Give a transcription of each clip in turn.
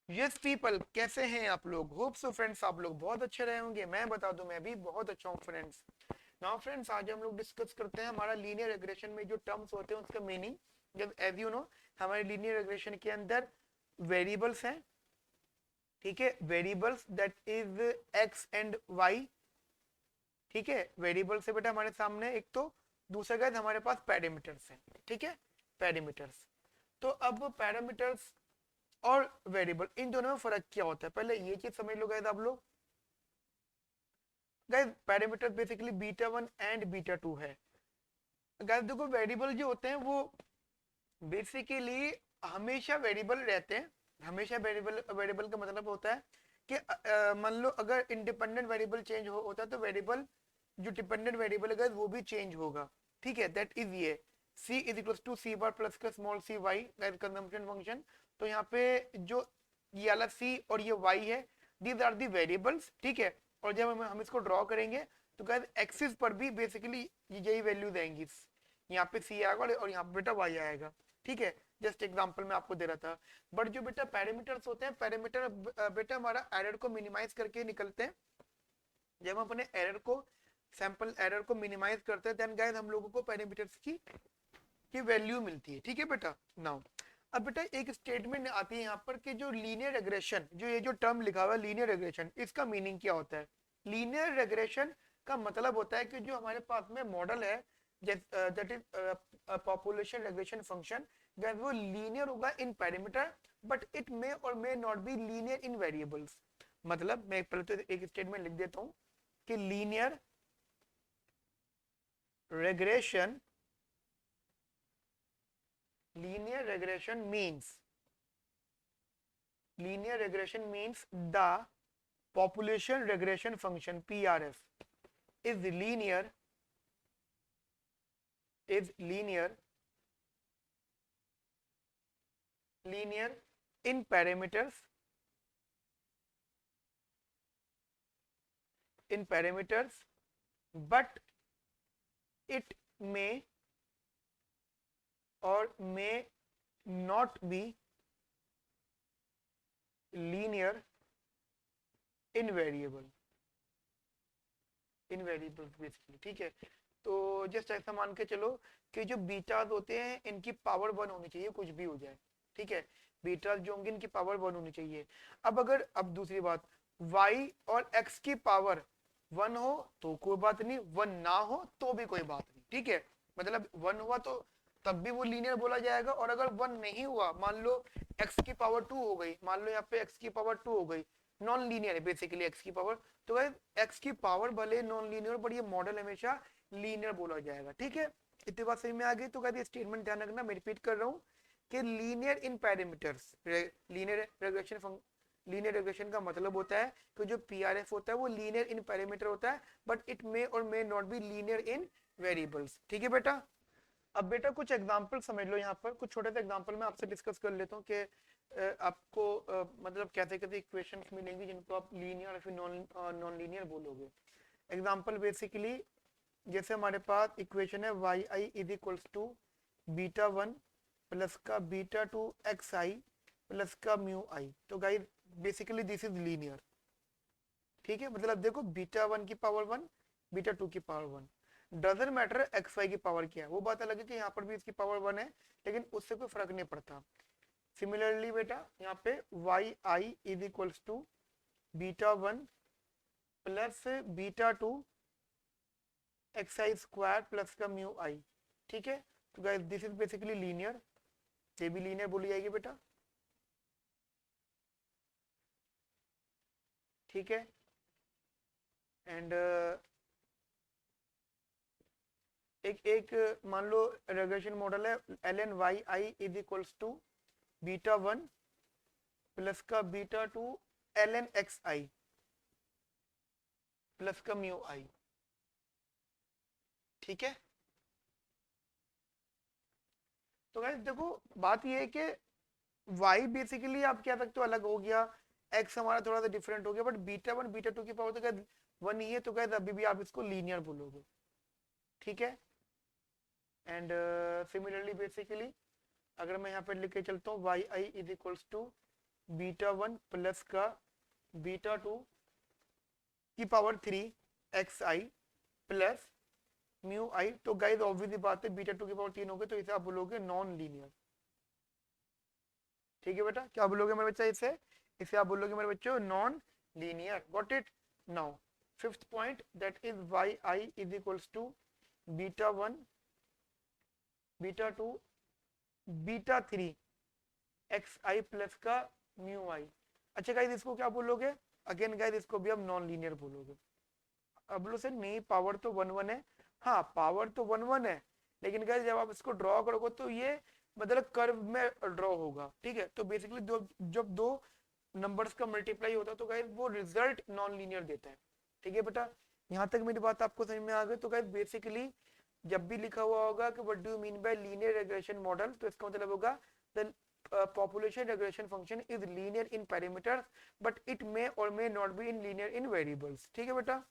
Yes people, कैसे हैं आप लोग? होप सो फ्रेंड्स आप लोग बहुत अच्छे रहे होंगे। मैं बता दूं, मैं भी बहुत अच्छा हूं फ्रेंड्स। नाउ फ्रेंड्स, आज हम लोग डिस्कस करते हैं हमारा लीनियर रिग्रेशन में जो टर्म्स होते हैं उसका मीनिंग। जब एज यू नो, हमारे लीनियर रिग्रेशन के अंदर वेरिएबल्स हैं, ठीक है, variables that is X and Y. ठीक है, वेरिएबल से बेटा हमारे सामने एक तो, दूसरा गाइस हमारे पास पैरामीटर्स हैं। ठीक है, पैरामीटर्स। तो अब पैरामीटर्स और वेरिएबल, इन दोनों में फर्क क्या होता है, पहले ये चीज समझ लो गाइस आप लोग। Guys parameter basically beta one and beta two है। गाइस देखो, वेरिएबल जो होते हैं वो बेसिकली हमेशा वेरिएबल रहते हैं। हमेशा वेरिएबल, वेरिएबल का मतलब होता है कि मान लो अगर इंडिपेंडेंट वेरिएबल चेंज होता है तो वेरिएबल, जो डिपेंडेंट वेरिएबल है वो भी चेंज होगा। ठीक है, दैट इज ये c is equal to C bar plus का small C Y, consumption function. तो यहाँ पे जो ये वाला c और ये y है, दीज आर दी वेरिएबल्स। ठीक है, और जब हम इसको ड्रॉ करेंगे तो गाइस एक्सिस पर भी बेसिकली यही वैल्यूज आएंगी। यहाँ पे c आएगा और यहाँ पे बेटा y आएगा। ठीक है, जस्ट एग्जांपल मैं आपको दे रहा था। बट जो बेटा पैरामीटर्स होते हैं, पैरामीटर बेटा हमारा एरर को मिनिमाइज करके निकलते हैं। जब हम अपने एरर को, सैंपल एरर को मिनिमाइज करते हैं, देन गाइस हम लोगों को पैरामीटर्स की वैल्यू मिलती है। ठीक है बेटा। नाउ अब बेटा एक स्टेटमेंट आती है यहाँ पर कि जो लीनियर रेग्रेशन, जो ये जो टर्म लिखा हुआ है लीनियर रेग्रेशन, इसका मीनिंग क्या होता है? लीनियर रेग्रेशन का मतलब होता है कि जो हमारे पास में मॉडल है, that is population regression function, वो लीनियर होगा इन पैरामीटर, बट इट मे और may not be linear in variables. मतलब मैं पहले तो एक स्टेटमेंट लिख देता हूं कि regression linear regression means the population regression function PRF is linear in parameters, but it may or may not be linear in variables basically. ठीक है, तो जस्ट ऐसा मान के चलो कि जो बीटाज होते हैं इनकी पावर वन होनी चाहिए, कुछ भी हो जाए। ठीक है, बीटाज जो होंगे इनकी पावर वन होनी चाहिए। अब दूसरी बात, y और x की पावर वन हो तो कोई बात नहीं, वन ना हो तो भी कोई बात नहीं। ठीक है, मतलब वन हुआ तो तब भी वो लीनियर बोला जाएगा, और अगर वन नहीं हुआ, मान लो x की पावर टू हो गई, मान लो यहाँ पे x की पावर टू हो गई, नॉन लीनियर है बेसिकली x की पावर। तो गाइस x की पावर भले नॉन लीनियर, बट ये मॉडल हमेशा लीनियर बोला जाएगा। ठीक है, इतनी बात समझ में आ गई? तो गाइस स्टेटमेंट ध्यान रखना, मैं रिपीट कर रहा हूँ कि लीनियर इन पैरामीटर्स, लीनियर रेग्रेशन का मतलब होता है कि जो पीआरएफ होता है वो लीनियर इन पैरामीटर होता है, बट इट मे और may not be linear in variables. ठीक है बेटा। अब बेटा कुछ एग्जांपल समझ लो, यहाँ पर कुछ छोटे से एग्जांपल मैं आपसे डिस्कस कर लेता हूँ कि आपको मतलब कैसे कैसे इक्वेशंस मिलेंगी जिनको आप लीनियर या फिर नॉन लीनियर बोलोगे। एग्जांपल बेसिकली, जैसे हमारे पास इक्वेशन है Y I is equals to beta one plus का beta two X I plus का म्यू आई। तो guys basically this is linear. ठीक है, मतलब देखो बीटा वन की पावर वन, बीटा टू की power one, doesn't matter X Y की पावर क्या है, वो बात अलग है कि यहाँ पर भी इसकी पावर वन है, लेकिन उससे कोई फर्क नहीं पड़ता। सिमिलरली बेटा यहाँ पे Y I is equals to beta one plus beta two X I square plus का म्यू आई। ठीक है, तो guys this is basically linear, ये भी लीनियर बोली जाएगी बेटा। ठीक है, एंड एक एक मान लो रेग्रेशन मॉडल है L N Y I is equals to beta one plus का beta two L N X I plus का म्यू आई। ठीक है, तो गाइस देखो बात ये है कि y बेसिकली आप कह सकते हो अलग हो गया, x हमारा थोड़ा सा डिफरेंट हो गया, but beta one beta two की पावर तो गाइस वन ही है, तो गाइस अभी भी आप इसको लीनियर बोलोगे। ठीक है, एंड सिमिलरली बेसिकली अगर मैं यहाँ पे लिख के चलता हूँ Y I is equals to beta 1 plus का बीटा 2 की power 3 X I plus mu I. तो गाइस ऑब्वियसली बात है बीटा 2 की पावर 3 हो गए, तो इसे आप बोलोगे नॉन लीनियर। ठीक है बेटा, क्या बोलोगे मेरे बच्चा इसे? इसे आप बोलोगे मेरे बच्चों non linear. Got it? Now fifth point, that is Y I is equals to beta 1 beta 2 beta 3 X I plus का म्यू आई। अच्छा गाइस इसको क्या बोलोगे? अगेन गाइस इसको भी आप नॉन लीनियर बोलोगे। अब बोलो सर नहीं, पावर तो 1 1 है। हाँ पावर तो 1 1 है, लेकिन गाइस जब आप इसको ड्रॉ करोगे तो ये मतलब कर्व में ड्रॉ होगा। ठीक है, तो बेसिकली जब दो नंबर्स का मल्टीप्लाई होता है तो गाइस वो रिजल्ट नॉन लीनियर देता है। ठीक है बेटा, यहाँ तक मेरी बात आपको समझ में आ गई? तो गाइस बेसिकली जब भी लिखा हुआ होगा कि what do you mean by linear regression model, तो इसका मतलब होगा the population regression function is linear in parameters but it may or may not be in linear in variables। ठीक है बेटा,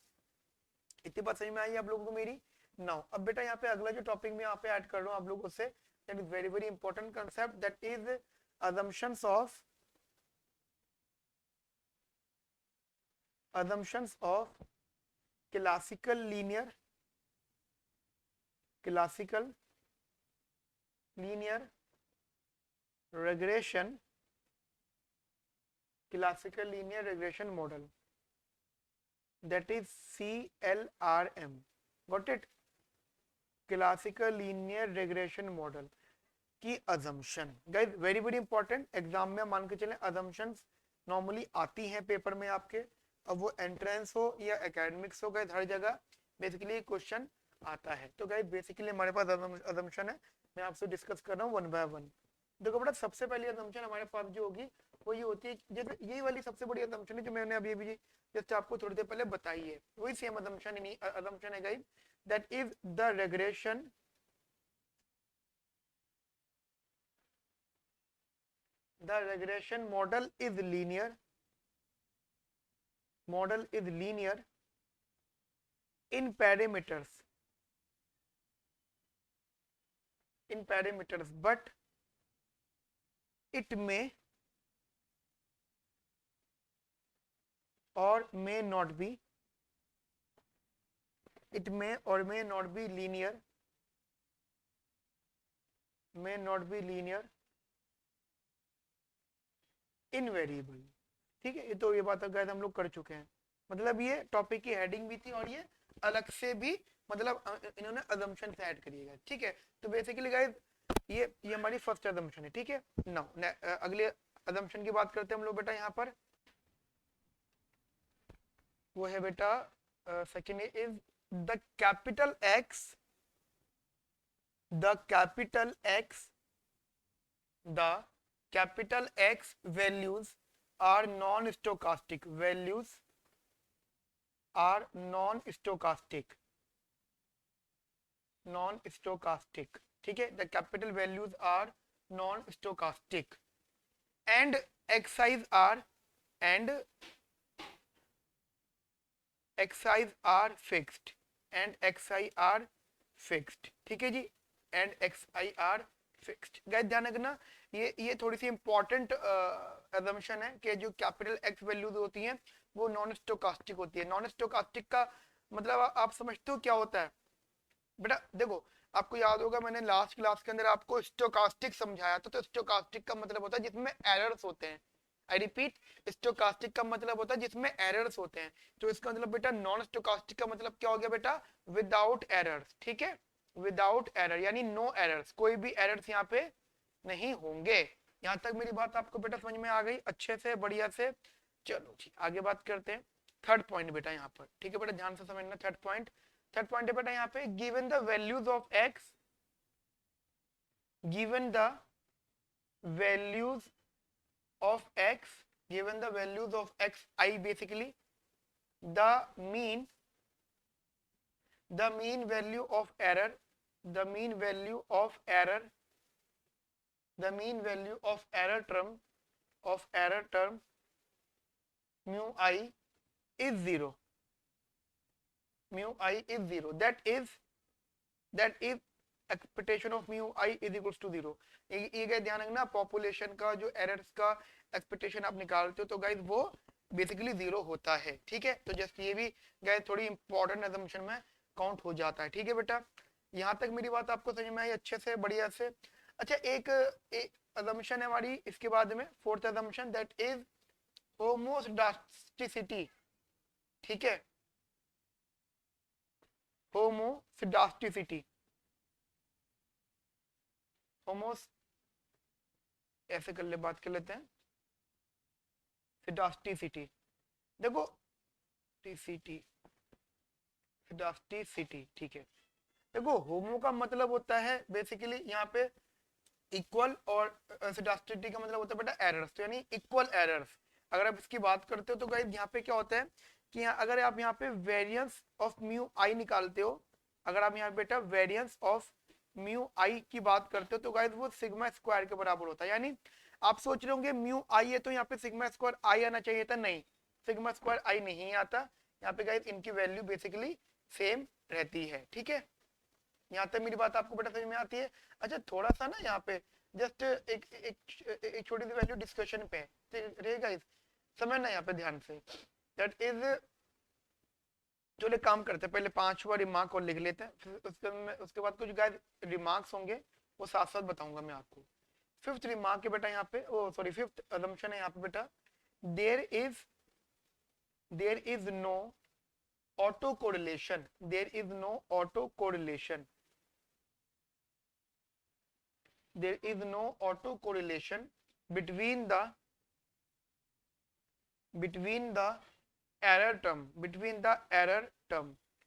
इतनी बात समझ में आई आप लोगों को मेरी? नाउ अब बेटा यहाँ पे अगला जो टॉपिक मैं यहाँ पे ऐड कर रहा हूँ आप लोगों से, that is very very important concept, that is assumptions of classical linear regression model, that is CLRM। got it? Classical linear regression model की assumption. Guys very very important, exam में मान के चलें अजम्पशंस नॉर्मली आती हैं paper में आपके, अब वो एंट्रेंस हो या एकेडमिक्स हो, गाइस हर जगह बेसिकली क्वेश्चन आता है। तो गाइस बेसिकली हमारे पास अजम्पशन है, मैं आपसे डिस्कस कर रहा हूँ 1 बाय 1। देखो बेटा सबसे पहली अजम्पशन हमारे पास जो होगी वो ये होती है, जैसे यही वाली सबसे बड़ी अजम्पशन है जो मैंने अभी अभी जस्ट आपको थोड़ी देर पहले बताई है, वही सेम अजम्पशन है guys, that is the regression model is linear in parameters but it may or may not be linear in variable। ठीक है, ये तो ये बात गाइस हम लोग कर चुके हैं, मतलब ये टॉपिक की हेडिंग भी थी और ये अलग से भी मतलब इन्होंने अजम्पशन से ऐड करिएगा। ठीक है, तो बेसिकली गाइस ये हमारी फर्स्ट अजम्पशन है। ठीक है, नाउ अगले अजम्पशन की बात करते हैं हम लोग बेटा, यहाँ पर वो है बेटा second is the capital X values are non-stochastic ठीक है, the capital values are non-stochastic and xi's are fixed ठीक है जी, and xi are fixed। Guys ध्यान रखना, ये थोड़ी सी इंपॉर्टेंट assumption है कि जो कैपिटल X वैल्यूज होती हैं वो नॉन स्टोकास्टिक होती है। नॉन स्टोकास्टिक का मतलब आप समझते हो क्या होता है बेटा? देखो आपको याद होगा मैंने लास्ट क्लास के अंदर आपको स्टोकास्टिक समझाया था, तो स्टोकास्टिक का मतलब होता है जिसमें एरर्स होते हैं। आई रिपीट, स्टोकास्टिक का मतलब होता है जिसमें एरर्स होते हैं, तो इसका मतलब बेटा नॉन स्टोकास्टिक का मतलब क्या हो गया बेटा? Without errors. ठीक है, विदाउट एरर यानी नो एरर्स, कोई भी एरर्स यहाँ पे नहीं होंगे। यहाँ तक मेरी बात आपको बेटा समझ में आ गई अच्छे से, बढ़िया से? चलो ठीक, आगे बात करते हैं थर्ड पॉइंट बेटा यहाँ पर। ठीक है बेटा, ध्यान से समझना थर्ड पॉइंट है बेटा यहाँ पे, given the values of x given the values of x I basically the mean value of error term mu I is zero that is expectation of mu I is equals to 0। ये ध्यान रखना, population का जो errors का expectation आप निकालते हो तो गाइज वो बेसिकली 0 होता है। ठीक है, तो जस्ट ये भी गाइज थोड़ी इंपॉर्टेंट असम्पशन में काउंट हो जाता है। ठीक है बेटा, यहाँ तक मेरी बात आपको समझ में आई अच्छे से, बढ़िया से। अच्छा, एक असम्पशन है हमारी इसके बाद में, फोर्थ असम्पशन, दैट इज होमोडास्टिसिटी। ठीक है, होमोडास्टिसिटी, होमोस ऐसे कर ले, बात कर लेते हैं, सिडास्टिसिटी। देखो टीसीटी, सिडास्टिसिटी। ठीक है, देखो होमो का मतलब होता है बेसिकली यहाँ पे इक्वल, और सिडास्टिसिटी का मतलब होता है बेटा एरर्स, तो यानी इक्वल एरर्स। अगर आप इसकी बात करते हो तो गाइस यहाँ पे क्या होता है कि अगर आप यहाँ पे वेरिएंस ऑफ म्यू आई निकालते हो, अगर आप यहाँ बेटा वेरिएंस ऑफ म्यू आई की बात करते हो तो गाइस वो सिग्मा स्क्वायर के बराबर होता है। यानी आप सोच रहे होंगे म्यू आई है तो यहाँ पे सिग्मा स्क्वायर आई आना चाहिए था, नहीं, सिग्मा स्क्वायर आई नहीं आता यहाँ पे गाइस, इनकी वैल्यू बेसिकली सेम रहती है। ठीक है, यहाँ तक मेरी बात आपको बेटा समझ में आती है। अच्छा, थोड़ा सा ना यहाँ पे जस्ट एक छोटी सी वैल्यू डिस्कशन पे रहेगा, इस समझना यहाँ पे ध्यान से, दैट इज, चलो एक काम करते हैं, पहले 5वां रिमार्क और लिख लेते हैं, फिर उसके बाद कुछ गाइस रिमार्क्स होंगे वो साथ साथ बताऊंगा मैं आपको। फिफ्थ रिमार्क है बेटा यहाँ पे, ओ सॉरी, फिफ्थ असम्पशन है यहाँ पे बेटा, there is no autocorrelation, there is no autocorrelation, there is no auto correlation between the error term,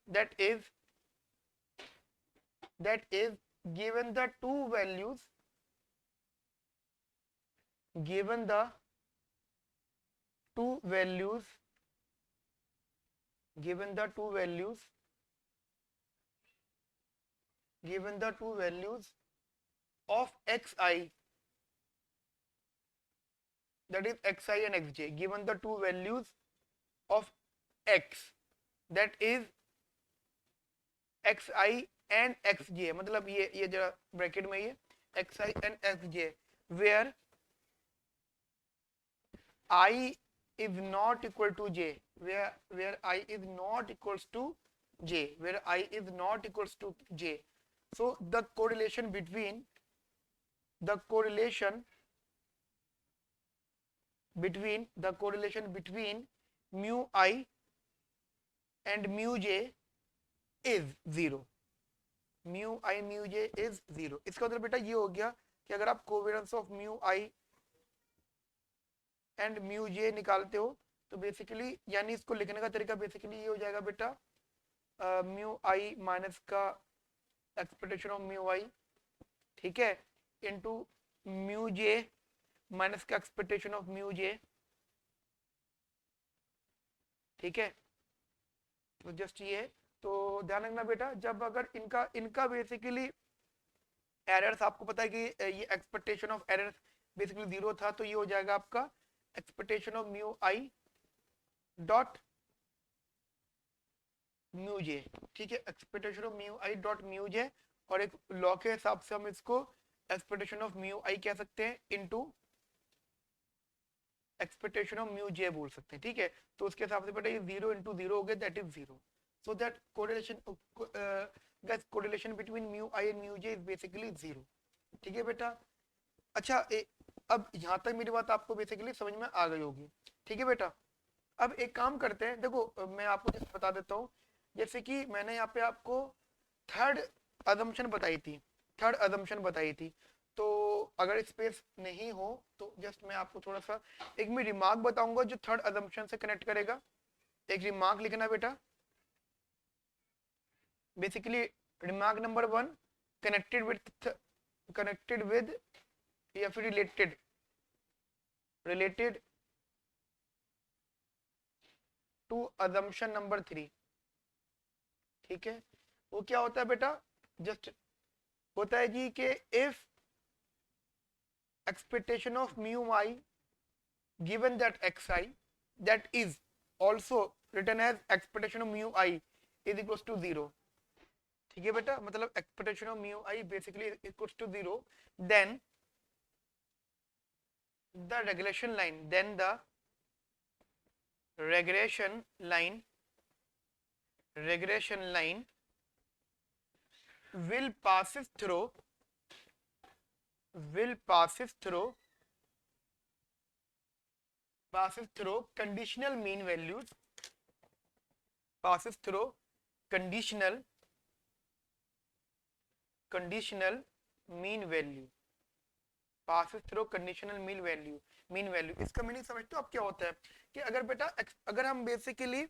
that is given the two values, given the two values of xi, that is xi and xj, given the two values of x, that is xi and xj, मतलब ये जरा bracket में ये xi and xj, where I is not equal to j, where I is not equals to j, where I is not equals to j. So the correlation between mu I and mu j is 0, mu I mu j is 0। इसका मतलब बेटा ये हो गया कि अगर आप covariance of mu I and mu J निकालते हो तो बेसिकली, यानी इसको लिखने का तरीका बेसिकली ये हो जाएगा बेटा, म्यू आई माइनस का एक्सपेक्टेशन ऑफ म्यू आई, ठीक है, इनटू म्यू जे माइनस का एक्सपेक्टेशन ऑफ म्यू जे। ठीक है, तो जस्ट ये, तो ध्यान रखना बेटा, जब अगर इनका बेसिकली एरर्स, आपको पता है कि ये एक्सपेक्टेशन ऑफ एरर्स बेसिकली 0 था, तो ये हो जाएगा आपका expectation of mu I dot mu J. ठीक है, expectation of mu I dot mu J, और एक लॉ के हिसाब से हम इसको एक्सपेक्टेशन ऑफ म्यू आई कह सकते हैं इनटू एक्सपेक्टेशन ऑफ म्यू जे बोल सकते हैं। ठीक है, तो उसके हिसाब से बेटा ये 0 इंटू 0 हो गया, that is 0। So that correlation between mu I and mu J is basically 0। ठीक है बेटा, अच्छा अब यहाँ तक मेरी बात आपको बेसिकली समझ में आ गई होगी। ठीक है बेटा, अब एक काम करते हैं, देखो मैं आपको जैसे बता देता हूँ, जैसे कि मैंने यहाँ पे आपको थर्ड अजम्पशन बताई थी, तो अगर स्पेस नहीं हो तो जस्ट मैं आपको थोड़ा सा एक मैं रिमार्क बताऊंगा जो थर्ड अजम्पशन से कनेक्ट करेगा। एक रिमार्क लिखना बेटा, basically remark number 1, connected with या फिर रिलेटेड टू अजम्पशन नंबर 3। ठीक है, वो क्या होता है बेटा, जस्ट होता है जी कि if expectation of mu I given that X I, that is also written as expectation of mu I is equals to 0। ठीक है बेटा, मतलब expectation of mu I basically equals to 0, then the regression line, then the regression line will passes through conditional mean values, passes through conditional mean value, passes through conditional mean value। इसका meaning समझते हो आप क्या होता है कि अगर बेटा अगर हम बेसिकली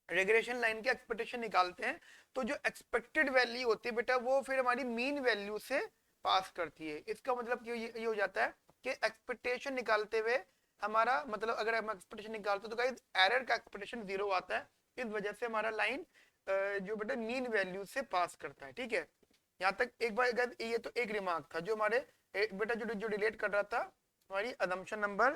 रेग्रेशन लाइन के एक्सपेक्टेशन निकालते हैं तो जो एक्सपेक्टेड वैल्यू होती है बेटा वो फिर हमारी मीन वैल्यू से पास करती है। इसका मतलब ये हो जाता है कि एक्सपेक्टेशन निकालते हुए हमारा मतलब अगर हम एक्सपेक्टेशन निकालते हैं तो गाइस एरर का एक्सपेक्टेशन 0 आता है, इस वजह से हमारा लाइन जो बेटा मीन वैल्यू से पास करता है। ठीक है, यहाँ तक एक बार ये तो एक रिमार्क था जो हमारे बेटा जो रिलेट कर रहा था हमारी अजम्पशन नंबर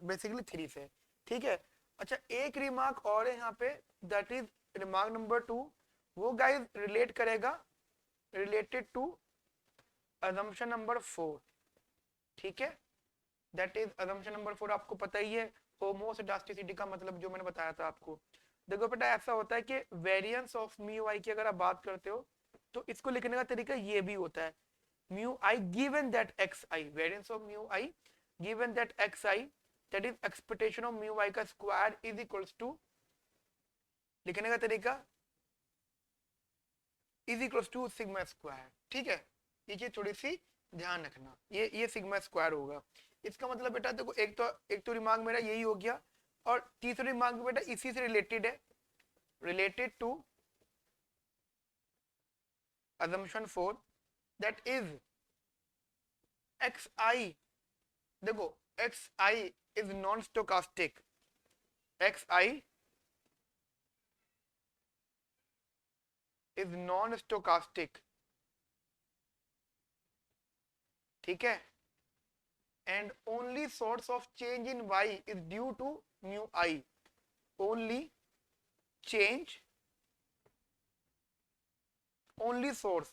बेसिकली 3 से। ठीक है, अच्छा एक रिमार्क और है यहाँ पे, दैट इज रिमार्क नंबर 2। वो गाइस रिलेट करेगा रिलेटेड टू अजम्पशन नंबर 4। ठीक है, दैट इज अजम्पशन नंबर 4 आपको पता ही है, होमोसेडास्टिसिटी का मतलब जो मैंने बताया था आपको। देखो बेटा ऐसा होता है कि वेरिएंस ऑफ म्यू आई की अगर आप बात करते हो तो इसको लिखने का तरीका ये भी होता है, mu I given that X I, variance of mu I given that X I, that is expectation of mu I का स्क्वायर इज इक्वल्स टू, लिखने का तरीका is equals to sigma square. ठीक है, ये चीज थोड़ी सी ध्यान रखना, ये सिग्मा स्क्वायर होगा। इसका मतलब बेटा देखो एक तो रिमार्क मेरा यही हो गया, और तीसरा रिमार्क बेटा इसी से रिलेटेड है, related to assumption 4 that is xi, देखो xi is non stochastic, xi is non stochastic। ठीक है, and only source of change in y is due to mu I, only change, only source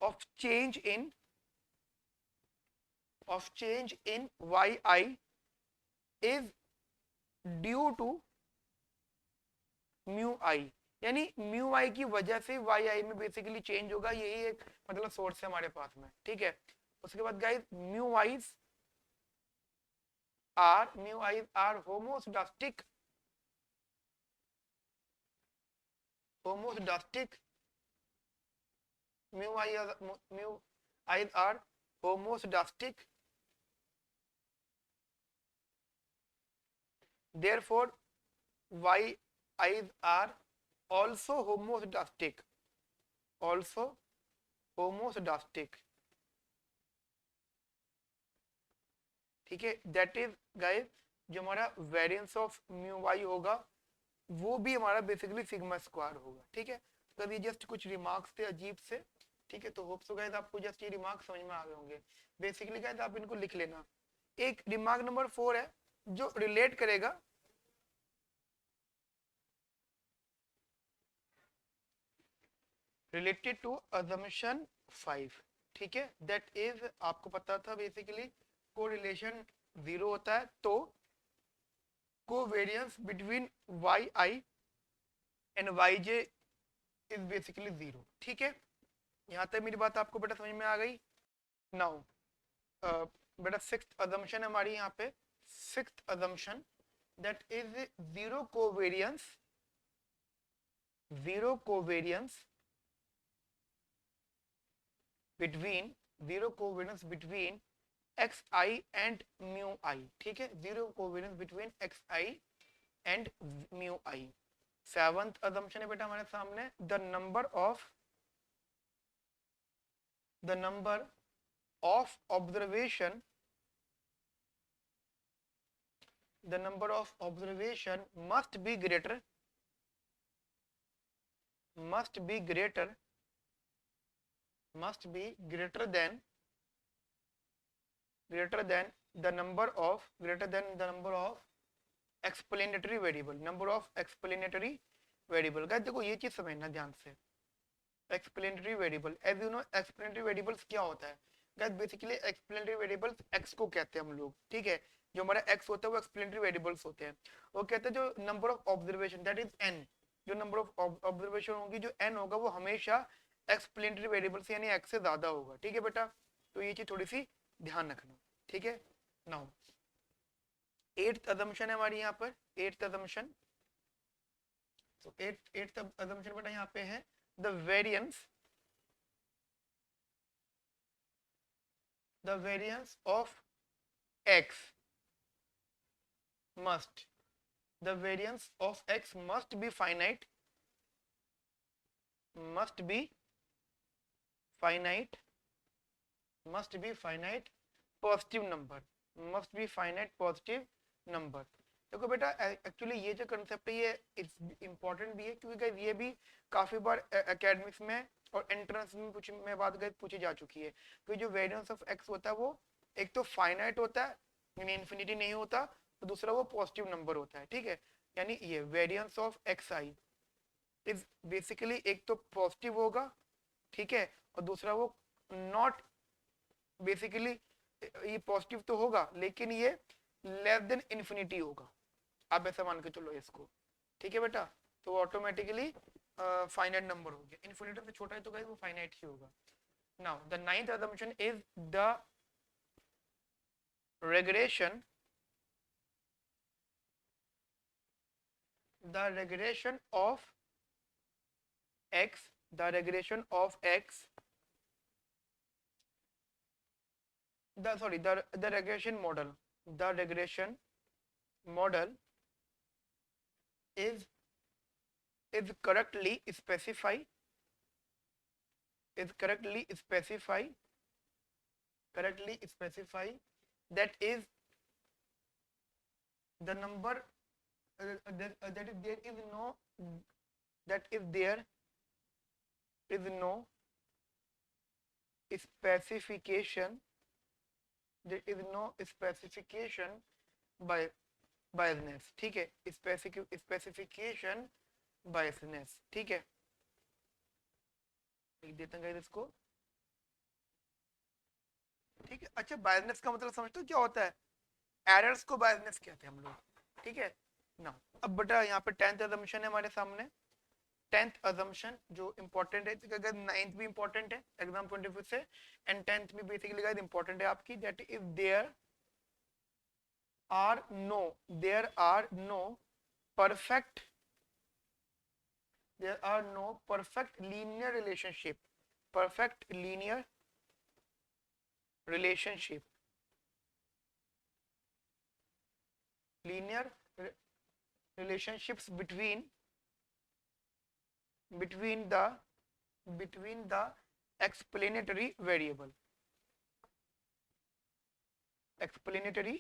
of change in yi is due to mu I, यानी mu आई की वजह से Y आई में basically change होगा, यही एक मतलब सोर्स है हमारे पास में। ठीक है, उसके बाद guys mu I's are homoscedastic mu I's are homoscedastic, therefore y i's are also homoscedastic, ठीक है, दैट इज गाइस जो हमारा वेरिएंस ऑफ म्यू वाई होगा वो भी हमारा बेसिकली सिग्मा स्क्वायर होगा। ठीक है, तो ये जस्ट कुछ रिमार्क्स थे अजीब से। ठीक है, तो होप सो गाइस आपको जस्ट ये रिमार्क समझ में आ गए होंगे। बेसिकली गाइस आप इनको लिख लेना। एक रिमार्क नंबर 4 है जो रिलेट करेगा रिलेटेड टू assumption 5। ठीक है, दैट इज आपको पता था बेसिकली कोरिलेशन 0 होता है तो covariance between Y I and Y J is basically 0। ठीक है, यहाँ तक मेरी बात आपको बेटा समझ में आ गई। नाउ बेटा सिक्स्थ assumption है हमारी यहाँ पे, sixth assumption that is zero covariance between xi and mu I। ठीक है, zero covariance between xi and mu I। Seventh assumption है बेटा हमारे सामने, the number of observation must be greater than the number of explanatory variable। Guys देखो ये चीज समझना ध्यान से, explanatory variable, as you know explanatory variables क्या होता है guys, basically explanatory variables X को कहते हैं हम लोग, ठीक है। जो हमारा एक्स होता है वो एक्सप्लेनेटरी वेरिएबल्स होते हैं। वो कहते हैं जो number of observation that is an, जो नंबर ऑफ ऑब्जर्वेशन होगी जो एन होगा वो हमेशा एक्सप्लेनेटरी वेरिएबल्स यानी एक्स से ज्यादा होगा, ठीक है बेटा। तो ये चीज थोड़ी सी ध्यान रखना, ठीक है। नाउ एट्थ अजम्पशन है हमारी यहाँ पर, एट्थ अजम्पशन। तो एट्थ अजम्पशन बेटा यहाँ पे है the variance, the variance of x must, the variance of x must be finite, must be finite, must be finite positive number, must be finite positive number. देखो बेटा actually ये जो concept है ये इंपॉर्टेंट भी है, क्योंकि गाइस ये भी काफी बार एकेडमिक्स में और एंट्रेंस में बात गाइस पूछी जा चुकी है कि जो वेरिएंस ऑफ एक्स होता है वो एक तो फाइनाइट होता है यानी इन्फिनिटी नहीं होता, तो दूसरा वो पॉजिटिव नंबर होता है, ठीक है। यानी ये variance of X I is basically एक तो पॉजिटिव होगा, ठीक है, और दूसरा वो नॉट बेसिकली ये पॉजिटिव तो होगा लेकिन ये लेस देन इन्फिनिटी होगा, आप ऐसा मान के चलो इसको, ठीक है बेटा। तो ऑटोमेटिकली फाइनाइट नंबर हो गया, इन्फिनिटी से छोटा है तो गाइस वो फाइनाइट ही होगा। Now the ninth assumption is the regression, the regression of x, the regression of x, the regression model, the regression model is correctly specify, is correctly specify, correctly specify that is the number that is there is no, that is there is no specification, there is no specification by biasness, ठीक है, specification biasness, ठीक है। लिख देते हैं इसको, ठीक है। अच्छा बायसनेस का मतलब समझते हो क्या होता है, एरर्स को बायसनेस कहते हैं हम लोग, ठीक है ना। अब बेटा यहाँ पे 10th assumption है हमारे सामने, 10th assumption जो इंपॉर्टेंट है, अगर 9th भी इंपॉर्टेंट है एग्जाम 25 से, एंड 10th भी बेसिकली गाइस इंपॉर्टेंट है आपकी, that is there are no, there are no perfect, there are no perfect linear relationship, perfect linear relationship, linear relationships between the explanatory variable, explanatory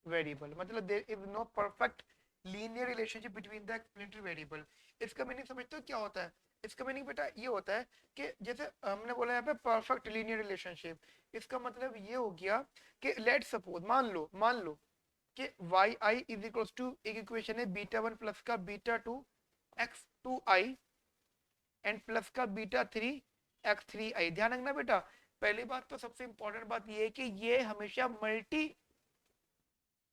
variable मतलब there is no perfect linear relationship between the explanatory variable. इसका meaning समझते हो क्या होता है, इसका meaning बेटा ये होता है कि जैसे हमने बोला यहाँ पे परफेक्ट लीनियर रिलेशनशिप, इसका मतलब ये हो गया कि लेट सपोज मान लो कि Y I is equals to, एक इक्वेशन है बीटा वन प्लस का beta two X two I and plus का beta three X three I. ध्यान रखना बेटा, पहली बात तो सबसे इंपॉर्टेंट बात ये है कि ये हमेशा मल्टी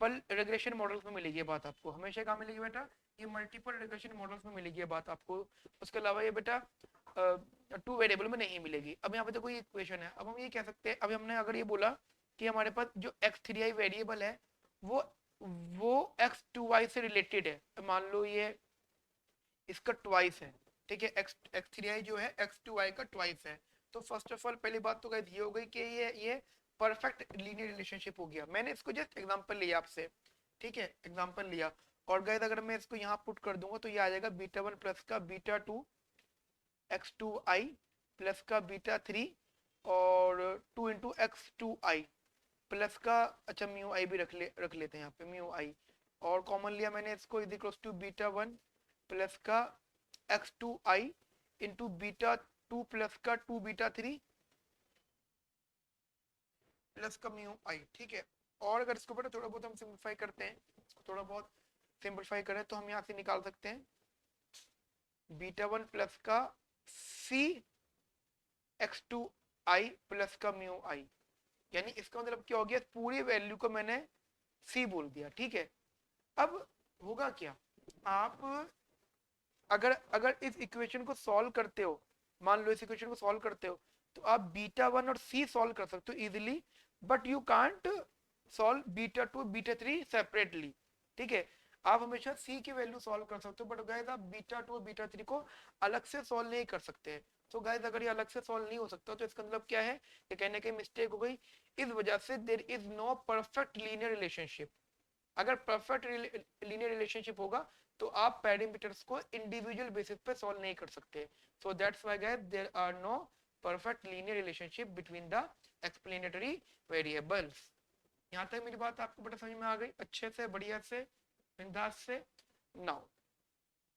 पल रिग्रेशन मॉडल्स में मिलेगी, बात आपको हमेशा कहाँ मिलेगी बेटा, ये मल्टीपल रिग्रेशन मॉडल्स में मिलेगी बात आपको। उसके अलावा ये बेटा टू वेरिएबल में नहीं मिलेगी। अब यहाँ पे देखो ये इक्वेशन है, अब हम ये कह सकते हैं, अभी हमने अगर ये बोला कि हमारे पास जो x3i वेरिएबल है वो x2y से रिलेटेड है, मान लो ये इसका ट्वाइस है, ठीक है, x3i जो है x2y का ट्वाइस है। तो फर्स्ट ऑफ ऑल पहली बात तो ये हो गई कि ये परफेक्ट लीनियर रिलेशनशिप हो गया। मैंने इसको जस्ट एग्जांपल लिया आपसे, ठीक है, एग्जांपल लिया, और गाइस अगर मैं इसको यहाँ पुट कर दूंगा तो ये आ जाएगा बीटा वन प्लस का beta two X two I plus का बीटा थ्री और two into X two I plus का, अच्छा म्यू आई भी रख लेते हैं यहाँ पे म्यू आई, और कॉमन लिया मैंने इसको is equals to beta one plus का X two I into beta two plus का टू बीटा थ्री प्लस का म्यू आई, ठीक है। और अगर इसको बेटा थोड़ा बहुत हम सिंपलीफाई करते हैं, थोड़ा बहुत सिंपलीफाई करें तो हम यहाँ से निकाल सकते हैं बीटा वन प्लस का सी एक्स टू आई प्लस का म्यू आई, यानी इसका मतलब क्या हो गया, पूरी वैल्यू को मैंने सी बोल दिया, ठीक है। अब होगा क्या, आप अगर अगर इस इक्वेशन को सॉल्व करते हो, मान लो इस इक्वेशन को सॉल्व करते हो, तो आप बीटा वन और सी सॉल्व कर सकते हो easily, but you can't solve beta two beta three separately, ठीक है। आप हमेशा सी की वैल्यू सॉल्व कर सकते हो, बट गाइस आप बीटा टू और बीटा थ्री को अलग से सॉल्व नहीं कर सकते। तो गाइस अगर ये अलग से सॉल्व नहीं हो सकता तो इसका मतलब क्या है, ये कहने की मिस्टेक हो गई। इस वजह से there is no perfect linear relationship. अगर परफेक्ट लीनियर रिलेशनशिप होगा तो आप पैरामीटर्स को इंडिविजुअल बेसिस पे सॉल्व नहीं कर सकते। So that's why guys there are no perfect linear relationship between the explanatory variables. यहाँ तक मेरी बात आपको बड़ा समझ में आ गई, अच्छे से, बढ़िया से, बिंदास से। Now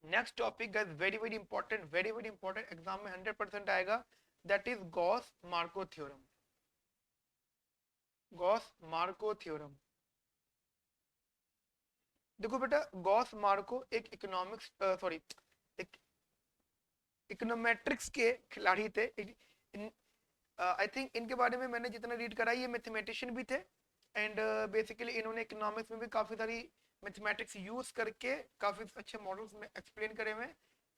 next topic guys, very very important, very very important, exam में 100% आएगा, that is Gauss Marco theorem. Gauss Marco theorem, देखो बेटा, गॉस मार्को एक इकोनॉमिक्स सॉरी एक इकोनोमेट्रिक्स के खिलाड़ी थे। आई थिंक इनके बारे में मैंने जितना रीड करा, ये मैथमेटिशियन भी थे, एंड बेसिकली इन्होंने इकोनॉमिक्स में भी काफी सारी मैथमेटिक्स यूज करके काफी अच्छे मॉडल्स में एक्सप्लेन करे हुए।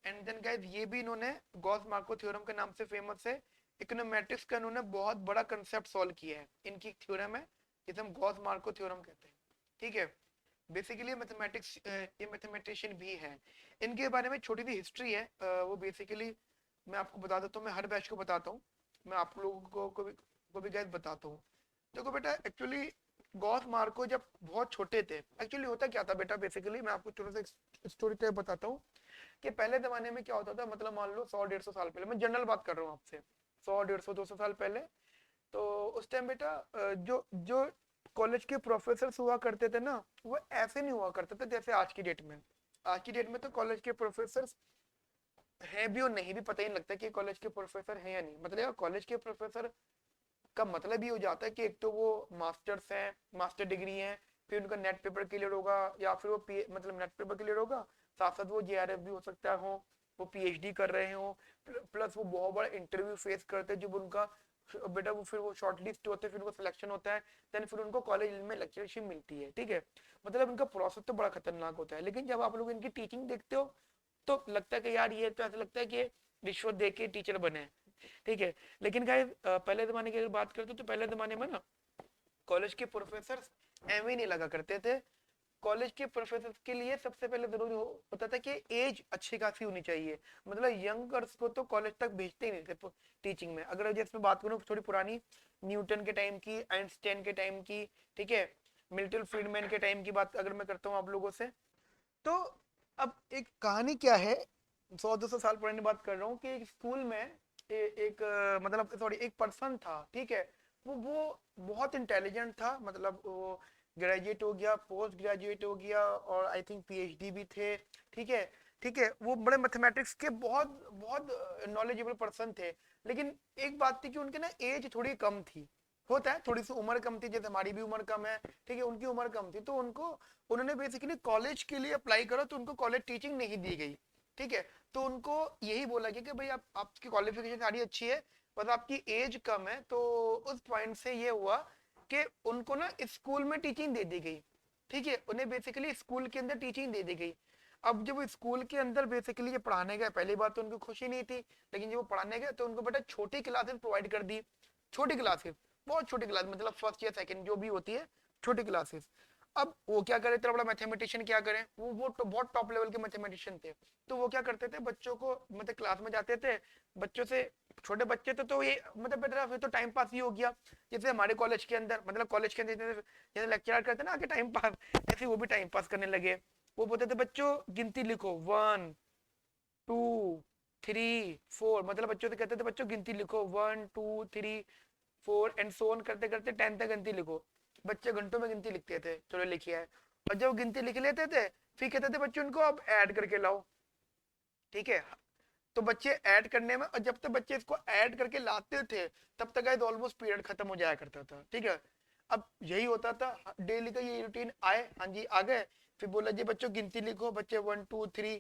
एंड देन गाइस ये भी इन्होंने गॉस मार्को थ्योरम के नाम से फेमस है। इकोनोमेट्रिक्स का इन्होंने बहुत बड़ा कंसेप्ट सॉल्व किया है, इनकी थ्योरम है जिसे हम गॉस मार्को थ्योरम कहते हैं, ठीक है। बेसिकली मैथमेटिक्स, ये मैथमेटिशियन भी है। इनके बारे में छोटी सी हिस्ट्री है, वो बेसिकली मैं आपको बता देता हूँ, मैं हर बैच को बताता हूँ, मैं आप लोगों को भी गैस बताता हूँ। देखो बेटा, एक्चुअली गॉस मार्को जब बहुत छोटे थे, एक्चुअली होता क्या था बेटा, बेसिकली मैं आपको छोटा सा स्टोरी टाइप बताता हूँ कि पहले जमाने में क्या होता था, मतलब मान लो 100-150 साल पहले, मैं जनरल बात कर रहा हूँ आपसे, 100-150-200 साल पहले। तो उस टाइम बेटा जो जो कॉलेज के प्रोफेसर हुआ करते थे ना, वो ऐसे नहीं हुआ करते थे जैसे आज की डेट में। आज की डेट में तो कॉलेज के प्रोफेसर है भी और नहीं भी, पता ही नहीं लगता कि कॉलेज के प्रोफेसर हैं या नहीं। मतलब कॉलेज के प्रोफेसर का मतलब ये हो जाता है कि एक तो वो मास्टर्स हैं, मास्टर डिग्री है, फिर उनका नेट पेपर क्लियर होगा, या फिर वो मतलब नेट पेपर क्लियर होगा, साथ साथ वो जेआरएफ भी हो सकता हो, वो पीएचडी कर रहे हो, प्लस वो बहुत बड़ा इंटरव्यू फेस करते हैं जब उनका बेटा वो फिर वो शॉर्टलिस्ट होते हैं, फिर उनको सिलेक्शन होता है, देन फिर उनको कॉलेज में लेक्चरशिप मिलती है, ठीक है। मतलब इनका प्रोसेस तो बड़ा खतरनाक होता है। लेकिन जब आप लोग इनकी टीचिंग देखते हो तो लगता है कि यार ये तो ऐसा लगता है कि रिश्वत दे के टीचर बने, ठीक है। लेकिन गाइस पहले जमाने की अगर बात करते तो पहले जमाने में ना कॉलेज के प्रोफेसर एवं नहीं लगा करते थे। कॉलेज के प्रोफेसर के लिए सबसे पहले जरूरी होता था कि एज अच्छी खासी होनी चाहिए, मतलब यंगर्स को तो कॉलेज तक भेजते ही नहीं थे टीचिंग में। अगर जैसे मैं बात करूँ थोड़ी पुरानी, न्यूटन के टाइम की, आइंस्टाइन के टाइम की, ठीक है, मिल्टन फ्रीडमैन के टाइम की बात अगर मैं करता हूँ आप लोगों से, तो अब एक कहानी क्या है, 100-200 साल पुरानी बात कर रहा हूँ, कि एक स्कूल में एक मतलब सॉरी एक पर्सन था, ठीक है। वो बहुत इंटेलिजेंट था, मतलब वो ग्रेजुएट हो गया, पोस्ट ग्रेजुएट हो गया, और आई थिंक पीएचडी भी थे, ठीक है। ठीक है, वो बड़े मैथमेटिक्स के बहुत बहुत नॉलेजेबल पर्सन थे। लेकिन एक बात थी कि उनके ना एज थोड़ी कम थी, होता है थोड़ी सी उम्र कम थी, जैसे हमारी भी उम्र कम है, ठीक है, उनकी उम्र कम थी, तो उनको उन्होंने बेसिकली कॉलेज के लिए अप्लाई करा तो उनको कॉलेज टीचिंग नहीं दी गई, ठीक है। तो उनको यही बोला गया कि भाई आप आपकी क्वालिफिकेशन सारी अच्छी है, बस आपकी एज कम है। तो उस पॉइंट से ये हुआ कि उनको ना स्कूल में टीचिंग दे दी गई, ठीक है, उन्हें बेसिकली स्कूल के अंदर टीचिंग दे दी गई। अब जब वो स्कूल के अंदर बेसिकली ये पढ़ाने गए, पहली बात तो उनको खुशी नहीं थी, लेकिन जब वो पढ़ाने गए तो उनको बेटा छोटी क्लासेस प्रोवाइड कर दी, छोटी क्लासेस, बहुत छोटी क्लास, मतलब फर्स्ट या सेकंड जो भी होती है, छोटी क्लासेस। अब वो क्या करे, इतना बड़ा मैथमेटिशियन क्या करे, वो तो बहुत टॉप लेवल के मैथमेटिशियन थे। तो वो क्या करते थे, बच्चों को मतलब क्लास में जाते थे, बच्चों से, छोटे बच्चे तो ये मतलब बेटा फिर तो टाइम पास ही हो गया। जैसे हमारे कॉलेज के अंदर, मतलब कॉलेज के अंदर जैसे लेक्चर करते ना आके टाइम पास, ऐसे वो भी टाइम पास करने लगे। वो बोलते थे बच्चों गिनती लिखो, 1 2 3 4, मतलब बच्चों से कहते थे बच्चों गिनती लिखो 1 2 3 4 एंड सो ऑन करते करते 10 तक गिनती लिखो। बच्चे घंटों में गिनती लिखते थे, चलो लिखिए है। और जब गिनती लिख लेते थे फिर कहते थे बच्चों इनको अब ऐड करके लाओ, ठीक है। तो बच्चे ऐड करने में, और जब तक बच्चे इसको ऐड करके लाते थे तब तक गाइस ऑलमोस्ट पीरियड खत्म हो जाया करता था, ठीक है। अब यही होता था डेली का ये रूटीन, आए हाँ जी आ गए, फिर बोला जी बच्चों गिनती लिखो, बच्चे 1 2 3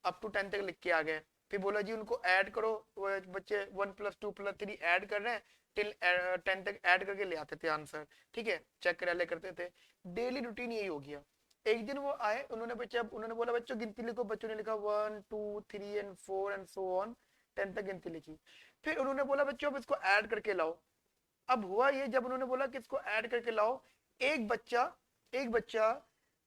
अप टू 10 तक लिख के आ गए। फिर बोला जी उनको ऐड करो, वो बच्चे 1+2+3 ऐड कर रहे हैं, टिल 10 तक ऐड करके ले आते थे आंसर, ठीक है, चेक करा ले करते थे। डेली रूटीन यही हो गया। एक दिन वो आए, उन्होंने बोला बच्चों गिनती लिखो, बच्चों ने लिखा 1 2 3 एंड 4 एंड सो ऑन, 10 तक गिनती लिखी। फिर उन्होंने बोला बच्चों अब इसको ऐड करके लाओ। अब हुआ ये, जब उन्होंने बोला कि इसको ऐड करके लाओ, एक बच्चा एक बच्चा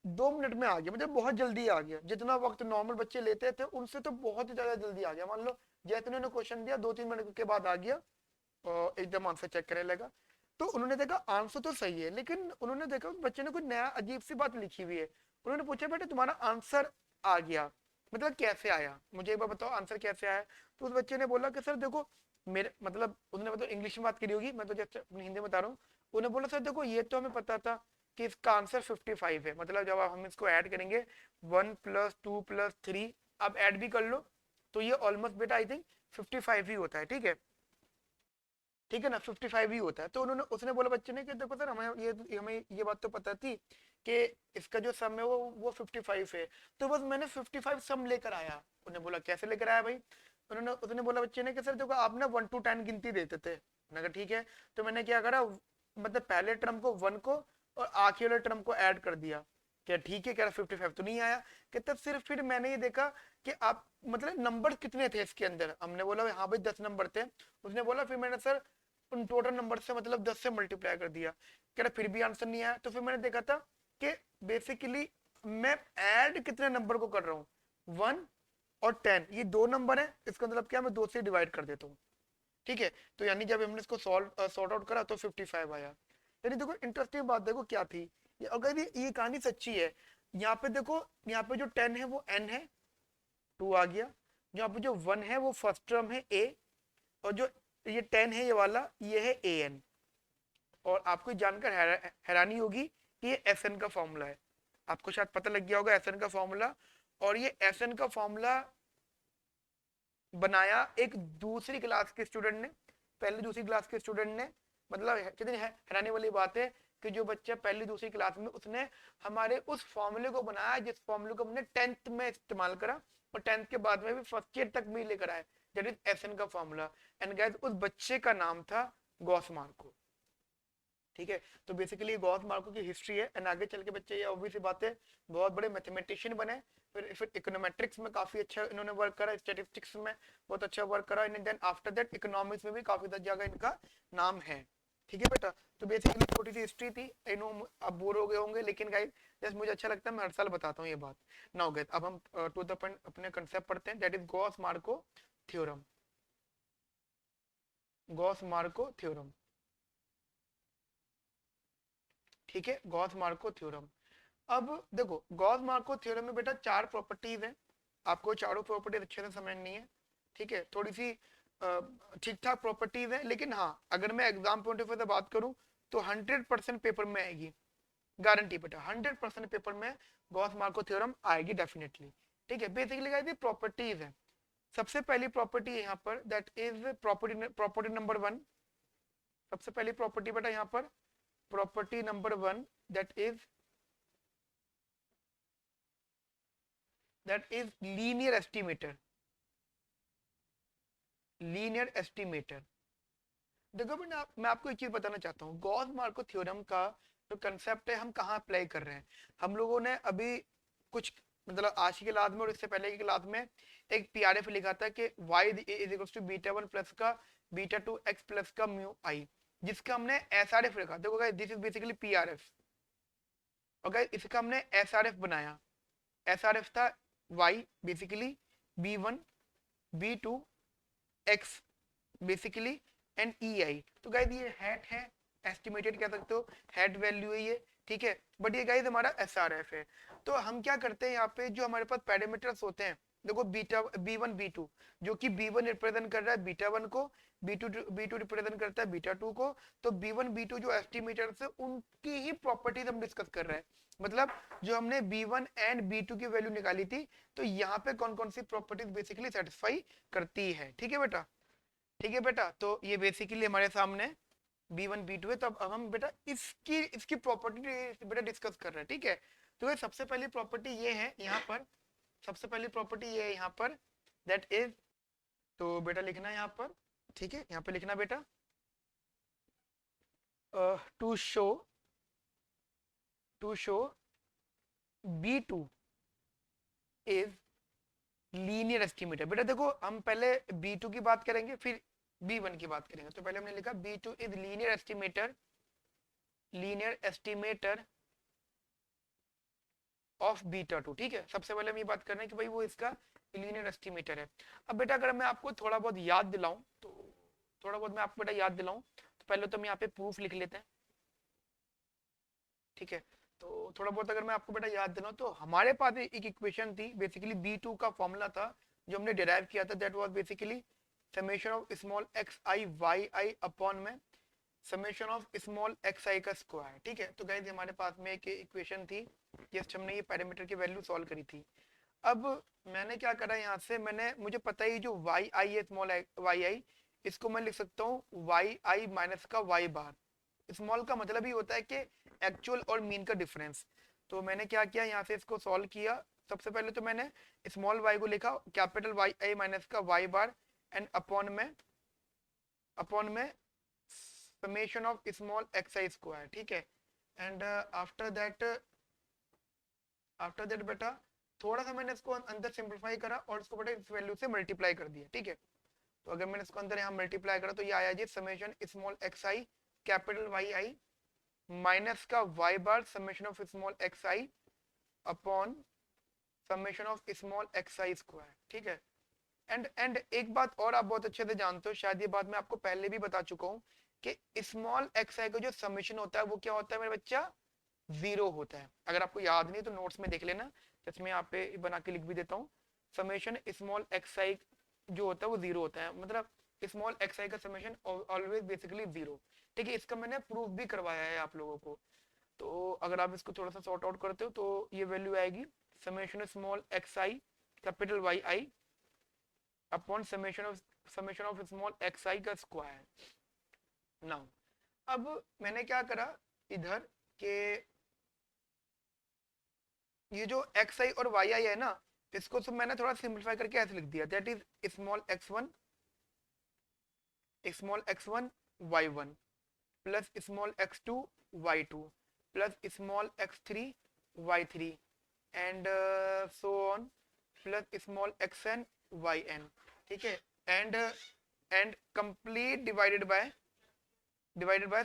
2 मिनट में आ गया, मतलब बहुत जल्दी आ गया, जितना वक्त नॉर्मल बच्चे लेते थे उनसे तो बहुत ही ज्यादा जल्दी आ गया। मान लो जैसे उन्होंने क्वेश्चन दिया 2-3 मिनट के बाद आ गया और एकदम आंसर चेक करने लगा। तो उन्होंने देखा आंसर तो सही है, लेकिन उन्होंने देखा बच्चे ने कुछ नया अजीब सी बात लिखी हुई है। उन्होंने पूछा बेटा तुम्हारा आंसर आ गया, मतलब कैसे आया, मुझे एक बार बताओ आंसर कैसे आया। तो उस बच्चे ने बोला कि सर देखो मेरे मतलब, उसने मतलब इंग्लिश में बात करी होगी, मैं तो जैसे अपनी हिंदी में बता रहा हूँ। उन्होंने बोला सर देखो ये तो हमें पता था कि इसका आंसर 55 है, मतलब जब हम इसको ऐड करेंगे 1+2+3, अब ऐड भी कर लो तो ये ऑलमोस्ट बेटा आई थिंक 55 ही होता है, ठीक है, ठीक है ना, 55 ही होता है। तो उन्होंने उसने बोला बच्चे ने कि देखो सर हमें ये बात तो पता थी कि इसका जो सम है वो 55 है, तो बस मैंने 55 सम लेकर आया। उन्होंने बोला कैसे लेकर आया भाई। उसने बोला बच्चे ने कि सर देखो आप ना 1 to 10 गिनती देते थे। मैंने कहा ठीक है, तो मैंने क्या करा, मतलब पहले टर्म को 1 को और आखिरी वाले टर्म को ऐड कर दिया। क्या ठीक है, कह रहा 55 तो नहीं आया। कहता सिर्फ फिर मैंने ये देखा कि आप मतलब नंबर कितने थे इसके अंदर। हमने बोला हाँ भाई 10 नंबर थे। उसने बोला फिर मैंने सर उन टोटल नंबर से मतलब 10 से मल्टीप्लाई कर दिया। कह रहा फिर भी आंसर नहीं आया। तो फिर मैंने देखा था कि बेसिकली मैं ऐड कितने नंबर को कर रहा हूँ, 1 और 10, ये 2 नंबर है, इसका मतलब क्या मैं 2 से डिवाइड कर देता हूँ, ठीक है। तो यानी जब हमने इसको सॉर्ट आउट करा तो 55 आया। यानी देखो इंटरेस्टिंग बात देखो क्या थी, अगर ये कहानी सच्ची है। यहाँ पे देखो, यहाँ पे जो 10 है वो n है, 2 आ गया। यहाँ पे जो 1 है वो फर्स्ट टर्म है a, और जो ये 10 है ये वाला ये है an। और आपको जानकर हैरानी होगी कि ये SN का फॉर्मूला है। आपको शायद पता लग गया होगा SN का फॉर्मूला। और ये SN का फॉर्मूला बनाया एक दूसरी क्लास के स्टूडेंट ने, पहली दूसरी क्लास के स्टूडेंट ने। मतलब कितनी हैरानी वाली बात है कि जो बच्चा पहली दूसरी क्लास में, उसने हमारे उस फॉर्मूले को बनाया जिस फॉर्मूले को हमने 10th में इस्तेमाल करा और 10th के बाद में भी फर्स्ट ईयर तक भी लेकर आए, दैट इज एसएन का फॉर्मूला। एंड गाइस उस बच्चे का नाम था गॉस मार्को, ठीक है। तो बेसिकली गॉस मार्को की हिस्ट्री है। एंड आगे चल के बच्चे ये ऑब्वियस बात है बहुत बड़े मैथमेटिशियन बने। फिर इकोनोमेट्रिक्स में काफी अच्छा इन्होंने वर्क करा, स्टैटिस्टिक्स में बहुत अच्छा वर्क करा, and then after that economics में भी काफी जगह इनका नाम है, ठीक है बेटा। तो बेसिकली छोटी सी हिस्ट्री थी, आई नो आप बोर हो गए होंगे, लेकिन गाइस जस्ट मुझे अच्छा लगता है, मैं हर साल बताता हूँ ये बात। नाउ गाइस अब हम टू द पॉइंट अपने कंसेप्ट पढ़ते हैं, that is Gauss Marco theorem. Gauss Marco theorem, ठीक है, गॉस मार्को थ्योरम। अब देखो गॉस मार्को थ्योरम में बेटा 4 प्रॉपर्टीज हैं, आपको चारों प्रॉपर्टीज अच्छे से समझनी है, ठीक है। थोड़ी सी ठीक ठाक प्रॉपर्टीज है, लेकिन हाँ अगर मैं एग्जाम पॉइंट ऑफ व्यू से बात करूं तो 100% पेपर में आएगी, गारंटी बेटा 100% पेपर में गॉस मार्को थ्योरम आएगी डेफिनेटली, ठीक है। बेसिकली गाइस ये प्रॉपर्टीज है। सबसे पहली प्रॉपर्टी है यहाँ पर, दैट इज प्रॉपर्टी नंबर 1। सबसे पहली प्रॉपर्टी बेटा यहाँ पर property number 1, that is linear estimator. Linear estimator, देखो बेटा मैं आपको एक चीज बताना चाहता हूँ, गॉस मार्को थ्योरम का जो कंसेप्ट है हम कहाँ अप्लाई कर रहे हैं। हम लोगों ने अभी कुछ मतलब आज की क्लास में और इससे पहले की क्लास में एक पीआरएफ लिखा था कि y is equal to β1 plus का β2 x प्लस का म्यू आई, जिसका हमने एसआरएफ रखा। देखो guys this is basically PRF, और गाइस इसका हमने एसआरएफ बनाया। एसआरएफ था y basically b1 b2 x basically and E I. तो गाइस ये हैट है, एस्टिमेटेड कह सकते हो, हैट वैल्यू है ये, ठीक है। बट ये गाइस हमारा एसआरएफ है। तो हम क्या करते हैं यहाँ पे, जो हमारे पास पैरामीटर्स होते हैं, देखो बीटा b1 b2, जो कि b1 रिप्रेजेंट कर रहा है β1 को, b2 रिप्रेजेंट करता है β2 को। तो b1 b2 जो एस्टिमेटर्स है उनकी ही प्रॉपर्टीज हम डिस्कस कर रहे हैं। मतलब जो हमने b1 एंड b2 की वैल्यू निकाली थी, तो यहाँ पे कौन कौन सी प्रॉपर्टीज बेसिकली सेटिस्फाई करती है, ठीक है बेटा, ठीक है बेटा। तो ये बेसिकली हमारे सामने b1 b2 है। तो अब हम बेटा इसकी इसकी प्रॉपर्टी बेटा डिस्कस कर रहे हैं, ठीक है। तो ये सबसे पहली प्रॉपर्टी ये है यहाँ पर, सबसे पहली प्रॉपर्टी ये है यहाँ पर, दैट इज तो बेटा लिखना है यहाँ पर, ठीक है, यहाँ पे लिखना बेटा, to show B2 is linear estimator. बेटा देखो हम पहले B2 की बात करेंगे फिर B1 की बात करेंगे। तो पहले हमने लिखा B2 is linear estimator of beta 2, ठीक है। सबसे पहले हम ये बात कर रहे हैं कि भाई वो इसका लीनियर एस्टिमेटर है। अब बेटा अगर मैं आपको थोड़ा बहुत याद दिलाऊं तो पहले तो हम यहाँ पे प्रूफ लिख लेते हैं, ठीक है। तो थोड़ा बहुत अगर मैं आपको बेटा याद दिलाऊं तो हमारे पास एक इक्वेशन थी, बेसिकली B2 का फॉर्मूला था जो हमने डिराइव किया था, that was basically summation of small X I Y I upon में summation of small X I का स्क्वायर, ठीक है। तो गाइस हमारे पास में एक इक्वेशन थी जिस हमने ये पैरामीटर की वैल्यू सॉल्व करी थी। अब मैंने क्या करा यहाँ से, मुझे पता है जो वाई आई है स्मॉल वाई आई, इसको मैं लिख सकता हूँ वाई आई माइनस का वाई बार। स्मॉल का मतलब ही होता है कि एक्चुअल और मीन का डिफरेंस। तो मैंने क्या किया, यहाँ से इसको सॉल्व किया। सबसे पहले तो मैंने स्मॉल वाई को लिखा कैपिटल वाई आई माइनस का वाई बार एंड अपॉन में summation of small X I square, ठीक है। एंड आफ्टर दैट बेटा थोड़ा सा मैंने इसको अंदर सिंप्लीफाई करा और इसको बेटा इस वैल्यू से मल्टीप्लाई कर दिया, ठीक है। तो अगर मैंने इसको अंदर यहाँ मल्टीप्लाई करा तो ये आया जी summation small X I capital Y I minus का Y bar summation of small X I upon summation of small X I square, ठीक है। एंड एक बात और आप बहुत अच्छे से जानते हो, शायद ये बात मैं आपको पहले भी बता चुका हूँ कि स्मॉल एक्स आई का जो समेशन होता है वो क्या होता है मेरे बच्चा, 0 होता है। अगर आपको याद नहीं तो नोट्स में देख लेना, जिसमें यहाँ पे बना के लिख भी देता हूँ। समेशन स्मॉल एक्स आई जो होता है वो 0 होता है, मतलब स्मॉल एक्स आई का समेशन ऑलवेज बेसिकली 0, ठीक है। इसका मैंने प्रूफ भी करवाया है आप लोगों को। तो अगर आप इसको थोड़ा सा सॉर्ट आउट करते हो तो ये वैल्यू आएगी summation small X I capital Y I upon summation of small X I का स्क्वायर। नाउ अब मैंने क्या करा इधर के ये जो एक्स आई और वाई आई है ना, इसको सब मैंने थोड़ा सिंप्लीफाई करके ऐसे लिख दिया, that is small X one Y one plus small x2 y2 plus small x3 y3 and so on plus small xn yn, ठीक है। And complete divided by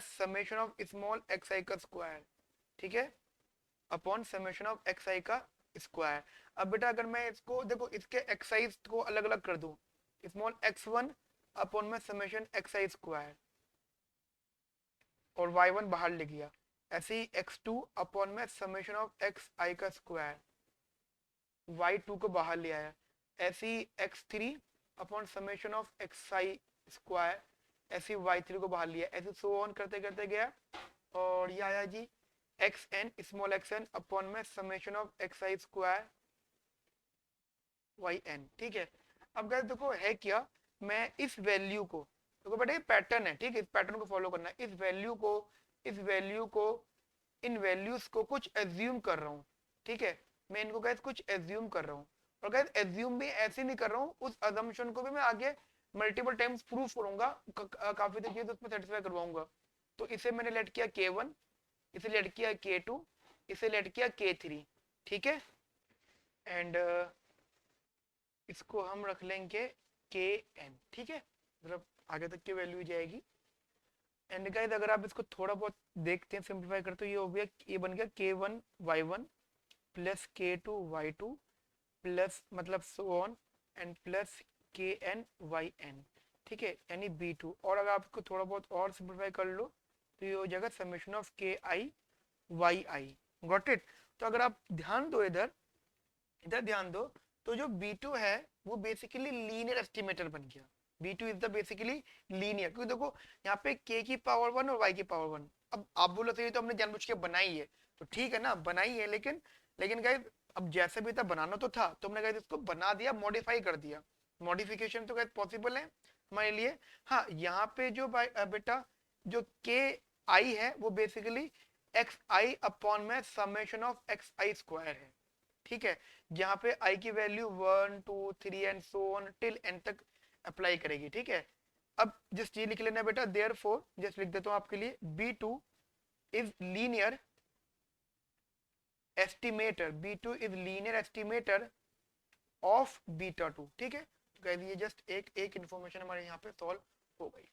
summation of small xi का square, ठीक है, upon summation of xi का square. अब बेटा अगर मैं इसको देखो इसके xi को अलग अलग कर दूं, स्मॉल x1 अपॉन में समेशन xi स्क्वायर और y1 बाहर ले गया, ऐसे ही x2 अपॉन में समेशन ऑफ xi का स्क्वायर, y2 को बाहर ले आया, ऐसे ही x3 upon summation of xi square, ऐसे y3 को बाहर लिया, ऐसे सो ऑन करते करते गया और ये आया जी xn स्मॉल xn अपॉन में summation of xi square yn, ठीक है। अब गाइस देखो है क्या, मैं इस वैल्यू को देखो बेटा ये पैटर्न है, ठीक है, इस पैटर्न को फॉलो करना है। इन वैल्यूज को कुछ एज्यूम कर रहा हूँ, ठीक है। मैं इनको गाइस कुछ एज्यूम कर रहा हूँ और गाइस एज्यूम भी ऐसे नहीं कर रहा हूँ, उस अजम्पशन को भी मैं आगे मल्टीपल टाइम्स प्रूफ करूंगा, काफी तक चीज उसमें सेटिस्फाई करवाऊंगा। तो इसे मैंने लेट किया K1, इसे लेट किया K2, इसे लेट किया K3, ठीक है। एंड इसको हम रख लेंगे Kn, ठीक है, मतलब आगे तक की वैल्यू जाएगी। एंड गाइस अगर आप इसको थोड़ा बहुत देखते हैं सिंप्लीफाई करते हो, ये हो गया, ये बन गया K1 Y1 plus K2 Y2 plus मतलब so on and plus Kn Yn, ठीक है, यानी B2। और अगर आप इसको थोड़ा बहुत और सिंप्लीफाई कर लो तो ये हो जाएगा summation of Ki Yi, got it. तो अगर आप ध्यान दो इधर ध्यान दो तो जो B2 है वो बेसिकली लीनियर एस्टिमेटर बन गया। B2 is the basically linear, क्योंकि देखो यहाँ पे k की पावर 1 और y की पावर 1। अब आप बोलो तो ये तो हमने जानबूझ के बनाई है, तो ठीक है ना, बनाई है, लेकिन गाइस अब जैसे भी था बनाना तो था, तो हमने गाइस इसको बना दिया, मॉडिफाई कर दिया। मॉडिफिकेशन तो गाइस पॉसिबल है हमारे लिए। हाँ यहाँ पे जो बेटा जो k i है वो बेसिकली एक्स आई अपॉन में summation of X I square है, ठीक है। जहाँ पे i की value 1 2 3 and so on till n तक अप्लाई करेगी, ठीक है। अब जस्ट ये लिख लेना बेटा, देयरफॉर जस्ट लिख देता हूँ आपके लिए, B2 is linear estimator, B2 is linear estimator of β2, ठीक है। तो गाइस ये जस्ट एक इंफॉर्मेशन हमारे यहाँ पे सॉल्व हो गई।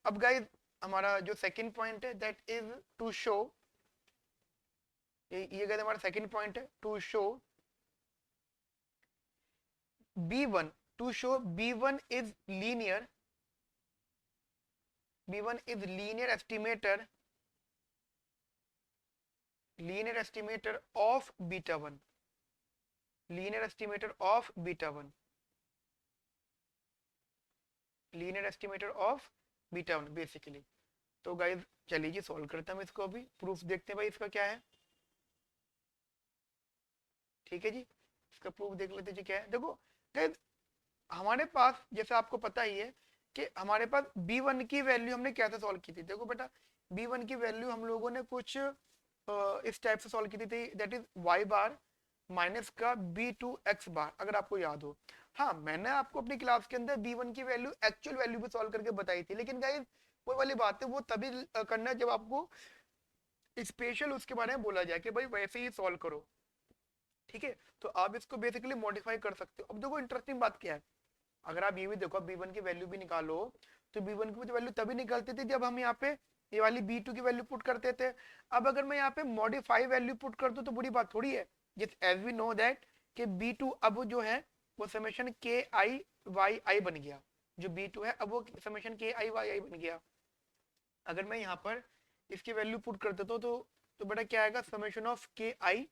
अब गाइस हमारा जो सेकंड पॉइंट है दैट इज टू शो, ये गाइस हमारा सेकंड पॉइंट है, to show B1, to show B1 is linear, B1 is linear estimator of β1, linear estimator of β1, linear estimator of β1 basically. तो गाइज चलिए जी solve करते हैं हम इसको, अभी प्रूफ देखते हैं भाई इसका क्या है, ठीक है जी। इसका प्रूफ देख लेते जी क्या है। देखो गाइज हमारे पास जैसे आपको पता ही है कि हमारे पास B1 की वैल्यू हमने कैसे सॉल्व की थी। देखो बेटा B1 की वैल्यू हम लोगों ने कुछ इस टाइप से सॉल्व की थी, that is y bar minus का B2 x बार, अगर आपको याद हो। हाँ मैंने आपको अपनी क्लास के अंदर B1 की वैल्यू एक्चुअल वैल्यू भी सॉल्व करके बताई थी, लेकिन गाइस वो वाली बात है वो तभी करना है जब आपको स्पेशल उसके बारे में बोला जाए कि भाई वैसे ही सॉल्व करो, ठीक है। तो आप इसको बेसिकली मॉडिफाई कर सकते हो। अब देखो इंटरेस्टिंग बात क्या है, अगर आप ये भी देखो B1 की वैल्यू भी निकालो तो B1 की वैल्यू तभी निकलती थी जब हम यहाँ पे ये वाली B2 की वैल्यू पुट करते थे। अब अगर मैं यहाँ पे मॉडिफाई वैल्यू पुट कर दूं तो बुरी बात थोड़ी है, just as we know that कि B2 अब जो है वो समेशन के आई वाई आई बन गया, जो B2 है अब वो समेशन के आई वाई आई बन गया। अगर मैं यहाँ पर इसकी वैल्यू पुट कर देता हूँ तो बेटा क्या आएगा, summation of K I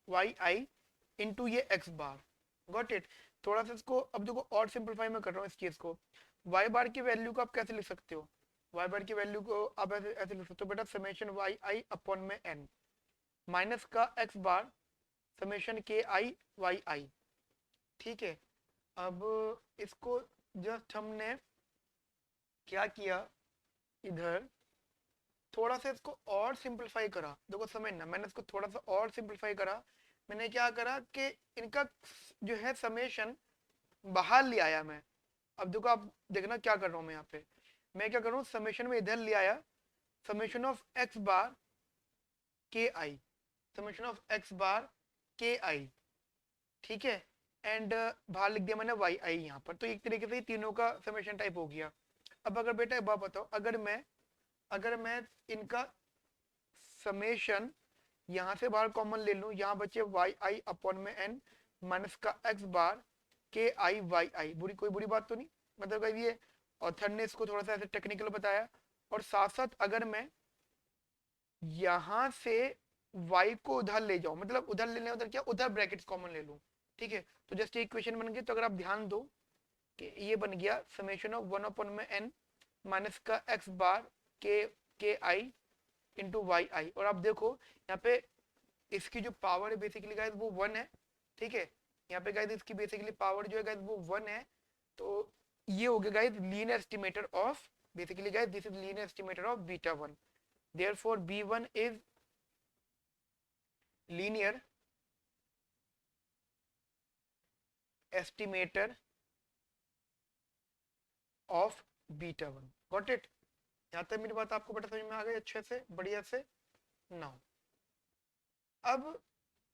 Y I into ये एक्स बार, गॉट इट। थोड़ा सा इसको अब देखो और सिंपलीफाई मैं कर रहा हूँ इस चीज को। वाई बार की वैल्यू को आप कैसे लिख सकते हो, वाई बार की वैल्यू को आप ऐसे लिख सकते हो बेटा, समेशन वाई आई अपॉन में एन माइनस का एक्स बार समेशन के आई वाई आई, ठीक है। अब इसको जस्ट हमने क्या किया, इधर थोड़ा सा इसको और सिंपलीफाई करा। देखो समझना, मैंने इसको थोड़ा सा और सिंपलीफाई करा। मैंने क्या करा कि इनका जो है समेशन बाहर ले आया मैं। अब देखो आप देखना क्या कर रहा हूं मैं यहाँ पे, मैं क्या कर रहा हूँ समेशन में इधर ले आया, समेशन ऑफ एक्स बार के आई, समेशन ऑफ एक्स बार के आई, ठीक है। एंड बाहर लिख दिया मैंने वाई आई यहाँ पर। तो एक तरीके से तीनों का समेशन टाइप हो गया। अब अगर बेटा एक बात बताओ, अगर मैं इनका समेशन यहाँ से बाहर कॉमन ले लूँ, यहाँ बचे वाई आई अपॉन में एन माइनस का एक्स बार के आई वाई आई, कोई बुरी बात तो नहीं, मतलब ये ऑथर ने इसको थोड़ा सा ऐसे टेक्निकल बताया। और साथ साथ अगर मैं यहाँ से y को उधर ले जाऊं, मतलब उधर लेने उधर क्या, उधर ब्रैकेट्स कॉमन ले लूं, ठीक है। तो जस्ट ये इक्वेशन बन गई। तो अगर आप ध्यान दो कि ये बन गया समेशन ऑफ 1 अपॉन में n माइनस का x बार के आई इंटू वाई आई। और आप देखो यहाँ पे इसकी जो पावर है बेसिकली गाइस वो 1 है, ठीक है। यहाँ पे गाइस इसकी बेसिकली पावर जो है गाइस वो 1 है। तो ये हो गया guys linear estimator of, basically guys this is linear estimator of β1, therefore B1 is linear estimator of β1, got it. यहां तक मेरी बात आपको बेटा समझ में आ गई अच्छे से, बढ़िया से। नाउ अब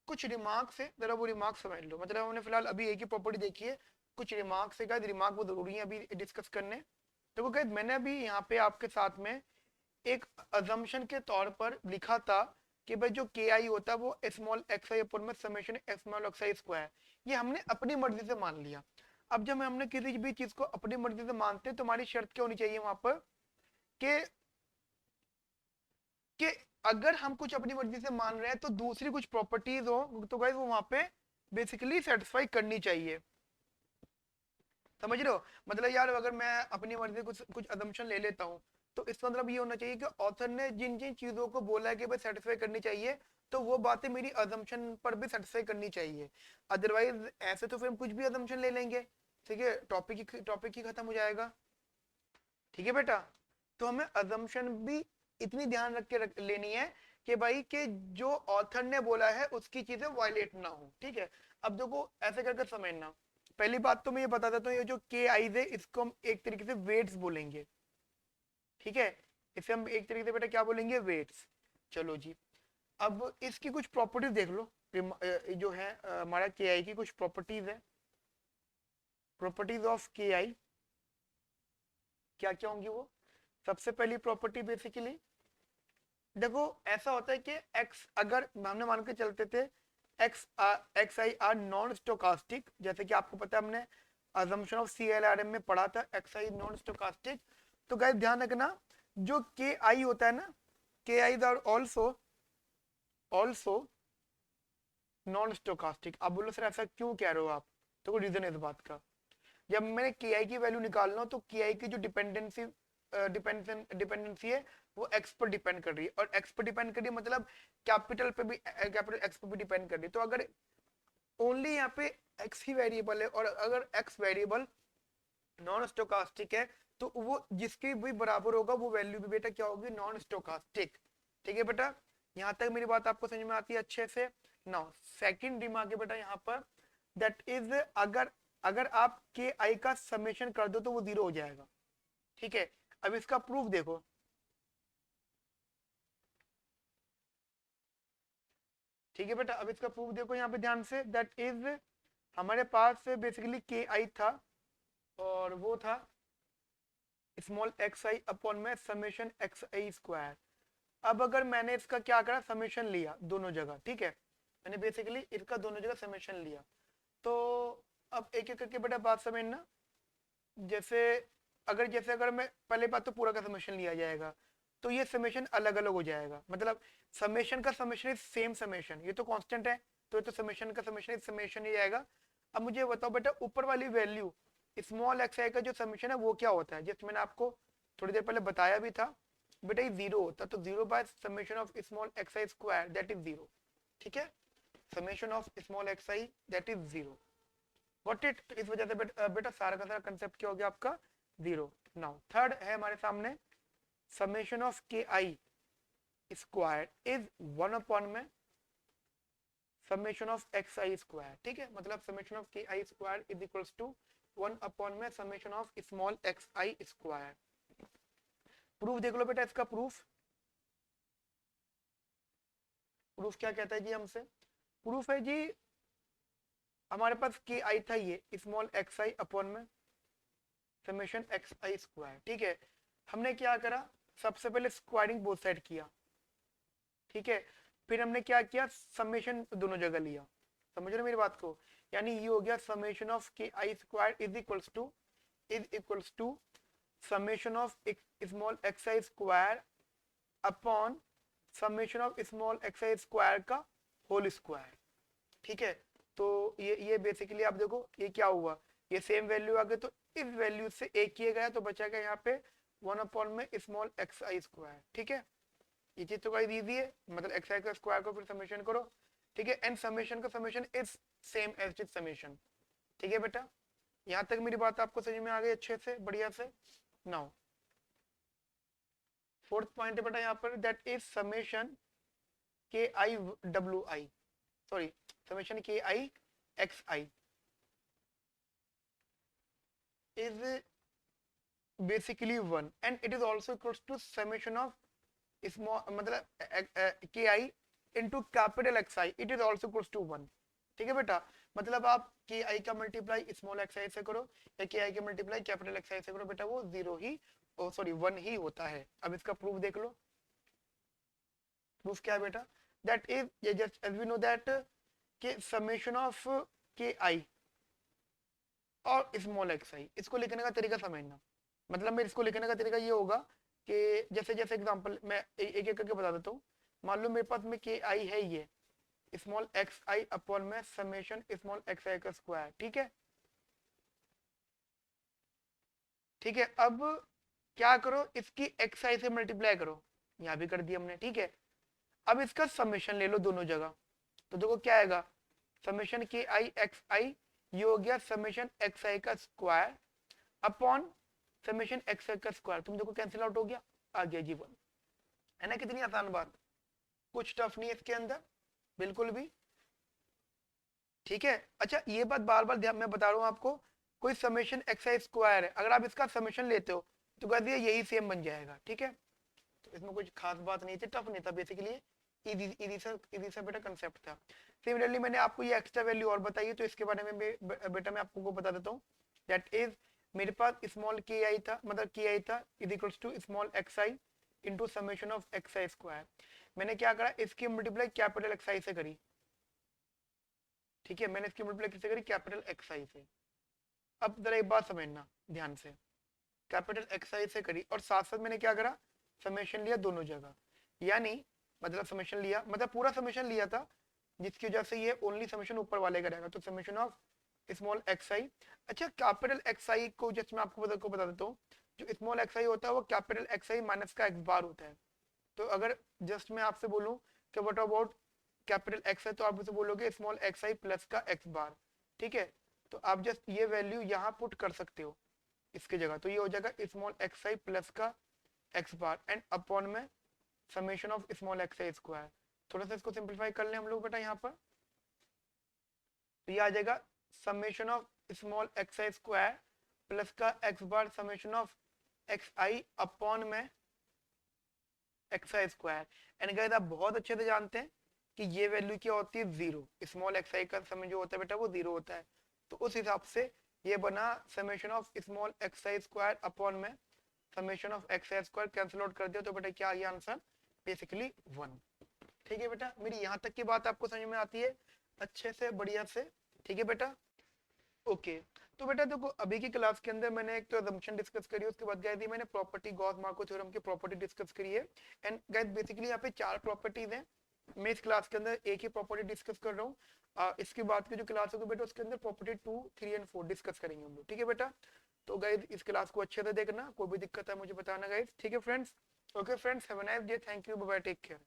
कुछ रिमार्क से जरा वो रिमार्क समझ लो, मतलब हमने फिलहाल अभी एक ही प्रॉपर्टी देखी है, कुछ रिमार्क से गाइस, रिमार्क वो जरूरी है अभी डिस्कस करने। देखो गाइस मैंने अभी यहाँ पे आपके साथ में एक अजम्पशन के तौर पर लिखा था कि भाई जो के आई होता है वो स्मॉल एक्स आई अपॉन में summation small X I square, ये हमने अपनी मर्जी से मान लिया। अब जब हमने किसी भी चीज को अपनी मर्जी से मानते हैं तो हमारी शर्त क्या होनी चाहिए वहां पर कि अगर हम कुछ अपनी मर्जी से मान रहे हैं तो दूसरी कुछ प्रॉपर्टीज हो तो गाइस वो वहां पे बेसिकली सेटिस्फाई करनी चाहिए, समझ रहे हो। मतलब यार अगर मैं अपनी मर्जी से कुछ अजम्पशन ले लेता हूँ तो इसका मतलब ये होना चाहिए कि ऑथर ने जिन जिन चीजों को बोला है कि भाई सेटिस्फाई करनी चाहिए तो वो बातें मेरी अजम्पशन पर भी सेटिस्फाई करनी चाहिए। अदरवाइज ऐसे तो फिर हम कुछ भी अजम्पशन ले लेंगे, ठीक है, टॉपिक ही खत्म हो जाएगा, ठीक है बेटा। तो हमें अजम्पशन भी इतनी ध्यान रख के लेनी है कि भाई कि जो ऑथर ने बोला है उसकी चीजें वायलेट ना हो, ठीक है। अब देखो ऐसे करके समझना, पहली बात तो मैं ये बता देता हूँ, ये जो के आईज है इसको हम एक तरीके से वेट्स बोलेंगे, ठीक है, इसे हम एक तरीके से बेटा क्या बोलेंगे, वेट्स। चलो जी, अब इसकी कुछ प्रॉपर्टीज देख लो, जो है हमारा के आई की कुछ प्रॉपर्टीज है, प्रॉपर्टीज ऑफ के आई क्या क्या होंगी वो। सबसे पहली प्रॉपर्टी बेसिकली देखो ऐसा होता है कि एक्स, अगर हमने मान के चलते थे X I are non stochastic, जैसे कि आपको पता है हमने assumption of C L R M में पढ़ा था एक्स आई नॉन स्टोकास्टिक। तो गाइस ध्यान रखना, जो के आई होता है ना, K I are also also non stochastic. आप बोलो सर ऐसा क्यों कह रहे हो आप, तो कोई रीजन है इस बात का। जब मैंने के आई की वैल्यू निकालना हो तो के आई की जो डिपेंडेंसी है वो एक्स पर डिपेंड कर रही है, और एक्स पर डिपेंड कर रही है मतलब कैपिटल पे भी, कैपिटल एक्स पर भी डिपेंड कर रही है। तो अगर ओनली यहाँ पे एक्स ही वेरिएबल है, और अगर एक्स वेरिएबल नॉन स्टोकास्टिक है, तो वो जिसके भी बराबर होगा वो वैल्यू भी बेटा क्या होगी, नॉन स्टोकास्टिक। ठीक है बेटा, यहाँ तक मेरी बात आपको समझ में आती है अच्छे से। नाउ सेकंड रिमार्क है बेटा यहाँ पर, दैट इज अगर अगर आप के आई का समेशन कर दो तो वो 0 हो जाएगा। ठीक है, अब इसका प्रूफ देखो, ठीक है बेटा, अब इसका प्रूफ देखो यहाँ पे ध्यान से, दैट इज हमारे पास बेसिकली के आई था, और वो था स्मॉल एक्स आई अपॉन में समेशन एक्स आई स्क्वायर। अब अगर मैंने इसका क्या करा, समेशन लिया दोनों जगह, ठीक है, मैंने बेसिकली इसका दोनों जगह समेशन लिया। तो अब एक एक करके बेटा बात समझना, जैसे अगर मैं पहले बात तो पूरा का समेशन लिया जाएगा, तो ये समेशन अलग अलग हो जाएगा, मतलब समेशन का समेशन इज सेम समेशन, ये तो कांस्टेंट है, तो ये तो समेशन का समेशन इज समेशन ही जाएगा। अब मुझे बताओ बेटा ऊपर वाली वैल्यू स्मॉल एक्स आई का जो समेशन है वो क्या होता है, जिस मैंने आपको थोड़ी देर पहले बताया भी था बेटा, ये 0 होता है, तो 0 bye summation of small X I square that is 0। ठीक है, summation of small X I that is 0, got it. इस वजह से बेटा सारा का सारा कंसेप्ट क्या हो गया आपका, 0। नाउ थर्ड है हमारे सामने, summation of K I square is 1 upon में summation of X I square. ठीक है, मतलब summation of K I square is equals to 1 upon में summation of small X I square. Proof देख लो बेटा, इसका प्रूफ प्रूफ क्या कहता है जी हमसे, प्रूफ है जी हमारे पास के आई था ये स्मॉल एक्स आई अपॉन में समेशन एक्स आई स्क्वायर। ठीक है, हमने क्या करा, सबसे पहले स्क्वायरिंग बोथ साइड किया, ठीक है, फिर हमने क्या किया, समेशन दोनों जगह लिया। समझ रहे मेरी बात को, यानी ये हो गया summation of K I square is equals to summation of small X I square upon summation of small X I square का होल स्क्वायर। ठीक है, तो ये बेसिकली आप देखो ये क्या हुआ, ये सेम वैल्यू आ गई, तो इस वैल्यू से एक किया गया तो बचा गया यहाँ पे 1 अपॉन में स्मॉल एक्स आई स्क्वायर। ठीक है, ये चीज तो काफी इजी है, मतलब एक्स आई का स्क्वायर को फिर समेशन करो। ठीक है, एंड समेशन का summation is same as it summation. ठीक है बेटा, यहाँ तक मेरी बात आपको समझ में आ गई अच्छे से, बढ़िया से। नाउ फोर्थ पॉइंट है बेटा यहाँ पर, दैट इज समेशन के I W I, sorry summation के आई x I is basically 1 and it is also equals to summation of small मतलब ki into capital xi, it is also equals to 1। ठीक है बेटा, मतलब आप ki का multiply small xi से करो या ki का मल्टीप्लाई कैपिटल xi से करो बेटा, वो 0 ही सॉरी 1 ही होता है। अब इसका प्रूफ देख लो, प्रूफ क्या है बेटा, that is just as we know that कि समेशन ऑफ ki और स्मॉल एक्स आई, इसको लिखने का तरीका समझना, मतलब मैं इसको लिखने का तरीका ये होगा कि जैसे जैसे एग्जांपल मैं एक एक करके बता देता हूँ। मान लो मेरे पास में के आई है ये स्मॉल एक्स आई अपॉन में समेशन स्मॉल एक्स आई का स्क्वायर। ठीक है, ठीक है, अब क्या करो, इसकी एक्स आई से मल्टीप्लाई करो, यहाँ भी कर दिया हमने। ठीक है, अब इसका समेशन ले लो दोनों जगह, तो देखो क्या आएगा, समेशन के आई एक्स आई, ये हो गया समेशन एक्स आई का square upon summation x I का स्क्वायर। तुम देखो कैंसिल आउट हो गया, आ गया जी 1। है ना, कितनी आसान बात, कुछ टफ नहीं है इसके अंदर बिल्कुल भी। ठीक है। अच्छा ये बात बार बार ध्यान मैं बता रहा हूँ आपको, कोई समेशन एक्स आई स्क्वायर है, अगर आप इसका समेशन लेते हो तो कहते हैं यही सेम बन जाएगा। ठीक है, तो इसमें कुछ खास बात नहीं थी, टफ नहीं था, बेसिकली इजी इजी सा बेटा कंसेप्ट था। सिमिलरली मैंने आपको ये एक्स्ट्रा वैल्यू और बताई है, तो इसके बारे में बेटा मैं आपको बता देता हूँ। दैट इज मेरे पास स्मॉल के आई था, मतलब के आई था is equals to small X I into summation of X I square. मैंने क्या करा, इसकी मल्टीप्लाई कैपिटल एक्स आई से करी। ठीक है, मैंने इसकी मल्टीप्लाई किससे करी, कैपिटल एक्स आई से। अब जरा एक बात समझना ध्यान से, कैपिटल एक्स आई से करी और साथ साथ मैंने क्या करा, समेशन लिया दोनों जगह, यानी मतलब समेशन लिया मतलब पूरा समेशन लिया था, जिसकी वजह से ये ओनली समेशन ऊपर वाले का रहेगा, तो समेशन ऑफ स्मॉल एक्स आई। अच्छा कैपिटल एक्स आई को जस्ट मैं आपको बता देता हूँ, जो स्मॉल एक्स आई होता है वो कैपिटल एक्स आई माइनस का एक्स बार होता है। तो अगर जस्ट मैं आपसे बोलूँ कि व्हाट अबाउट कैपिटल एक्स है, तो आप उसे बोलोगे स्मॉल एक्स आई प्लस का एक्स बार। ठीक है, तो आप जस्ट ये वैल्यू यहाँ पुट कर सकते हो इसकी जगह, तो ये हो जाएगा स्मॉल एक्स आई प्लस का एक्स बार एंड अपॉन में summation of small X I square. थोड़ा सा इसको सिंपलीफाई कर लें हम लोग बेटा यहाँ पर, तो ये आ जाएगा summation of small X I square plus का X bar summation of X I upon में X I square. And guys आप बहुत अच्छे से जानते हैं कि ये वैल्यू क्या होती है, जीरो। स्मॉल एक्स आई का समय जो होता है बेटा वो जीरो होता है, तो उस हिसाब से ये बना summation of small X I square upon में summation of X I square, cancel out कर दिया तो बेटा क्या आ गया आंसर, बेसिकली 1। ठीक है बेटा, मेरी यहाँ तक की बात आपको समझ में आती है अच्छे से, बढ़िया से। ठीक है बेटा, ओके। तो बेटा देखो अभी की क्लास के अंदर मैंने एक तो assumption डिस्कस करी, उसके बाद गई थी मैंने प्रॉपर्टी गॉस मार्को थ्योरम की प्रॉपर्टी डिस्कस करी है। एंड गाइस बेसिकली यहाँ पे 4 प्रॉपर्टीज हैं, मैं इस क्लास के अंदर एक ही प्रॉपर्टी डिस्कस कर रहा हूँ। इसके बाद की जो क्लास होगी बेटा उसके अंदर प्रॉपर्टी 2, 3 एंड 4 डिस्कस करेंगे हम लोग। ठीक है बेटा, तो गाइस इस क्लास को अच्छे से देखना, कोई भी दिक्कत है मुझे बताना गाइस। ठीक है friends, okay friends, have a nice day, thank you, bye bye, take care.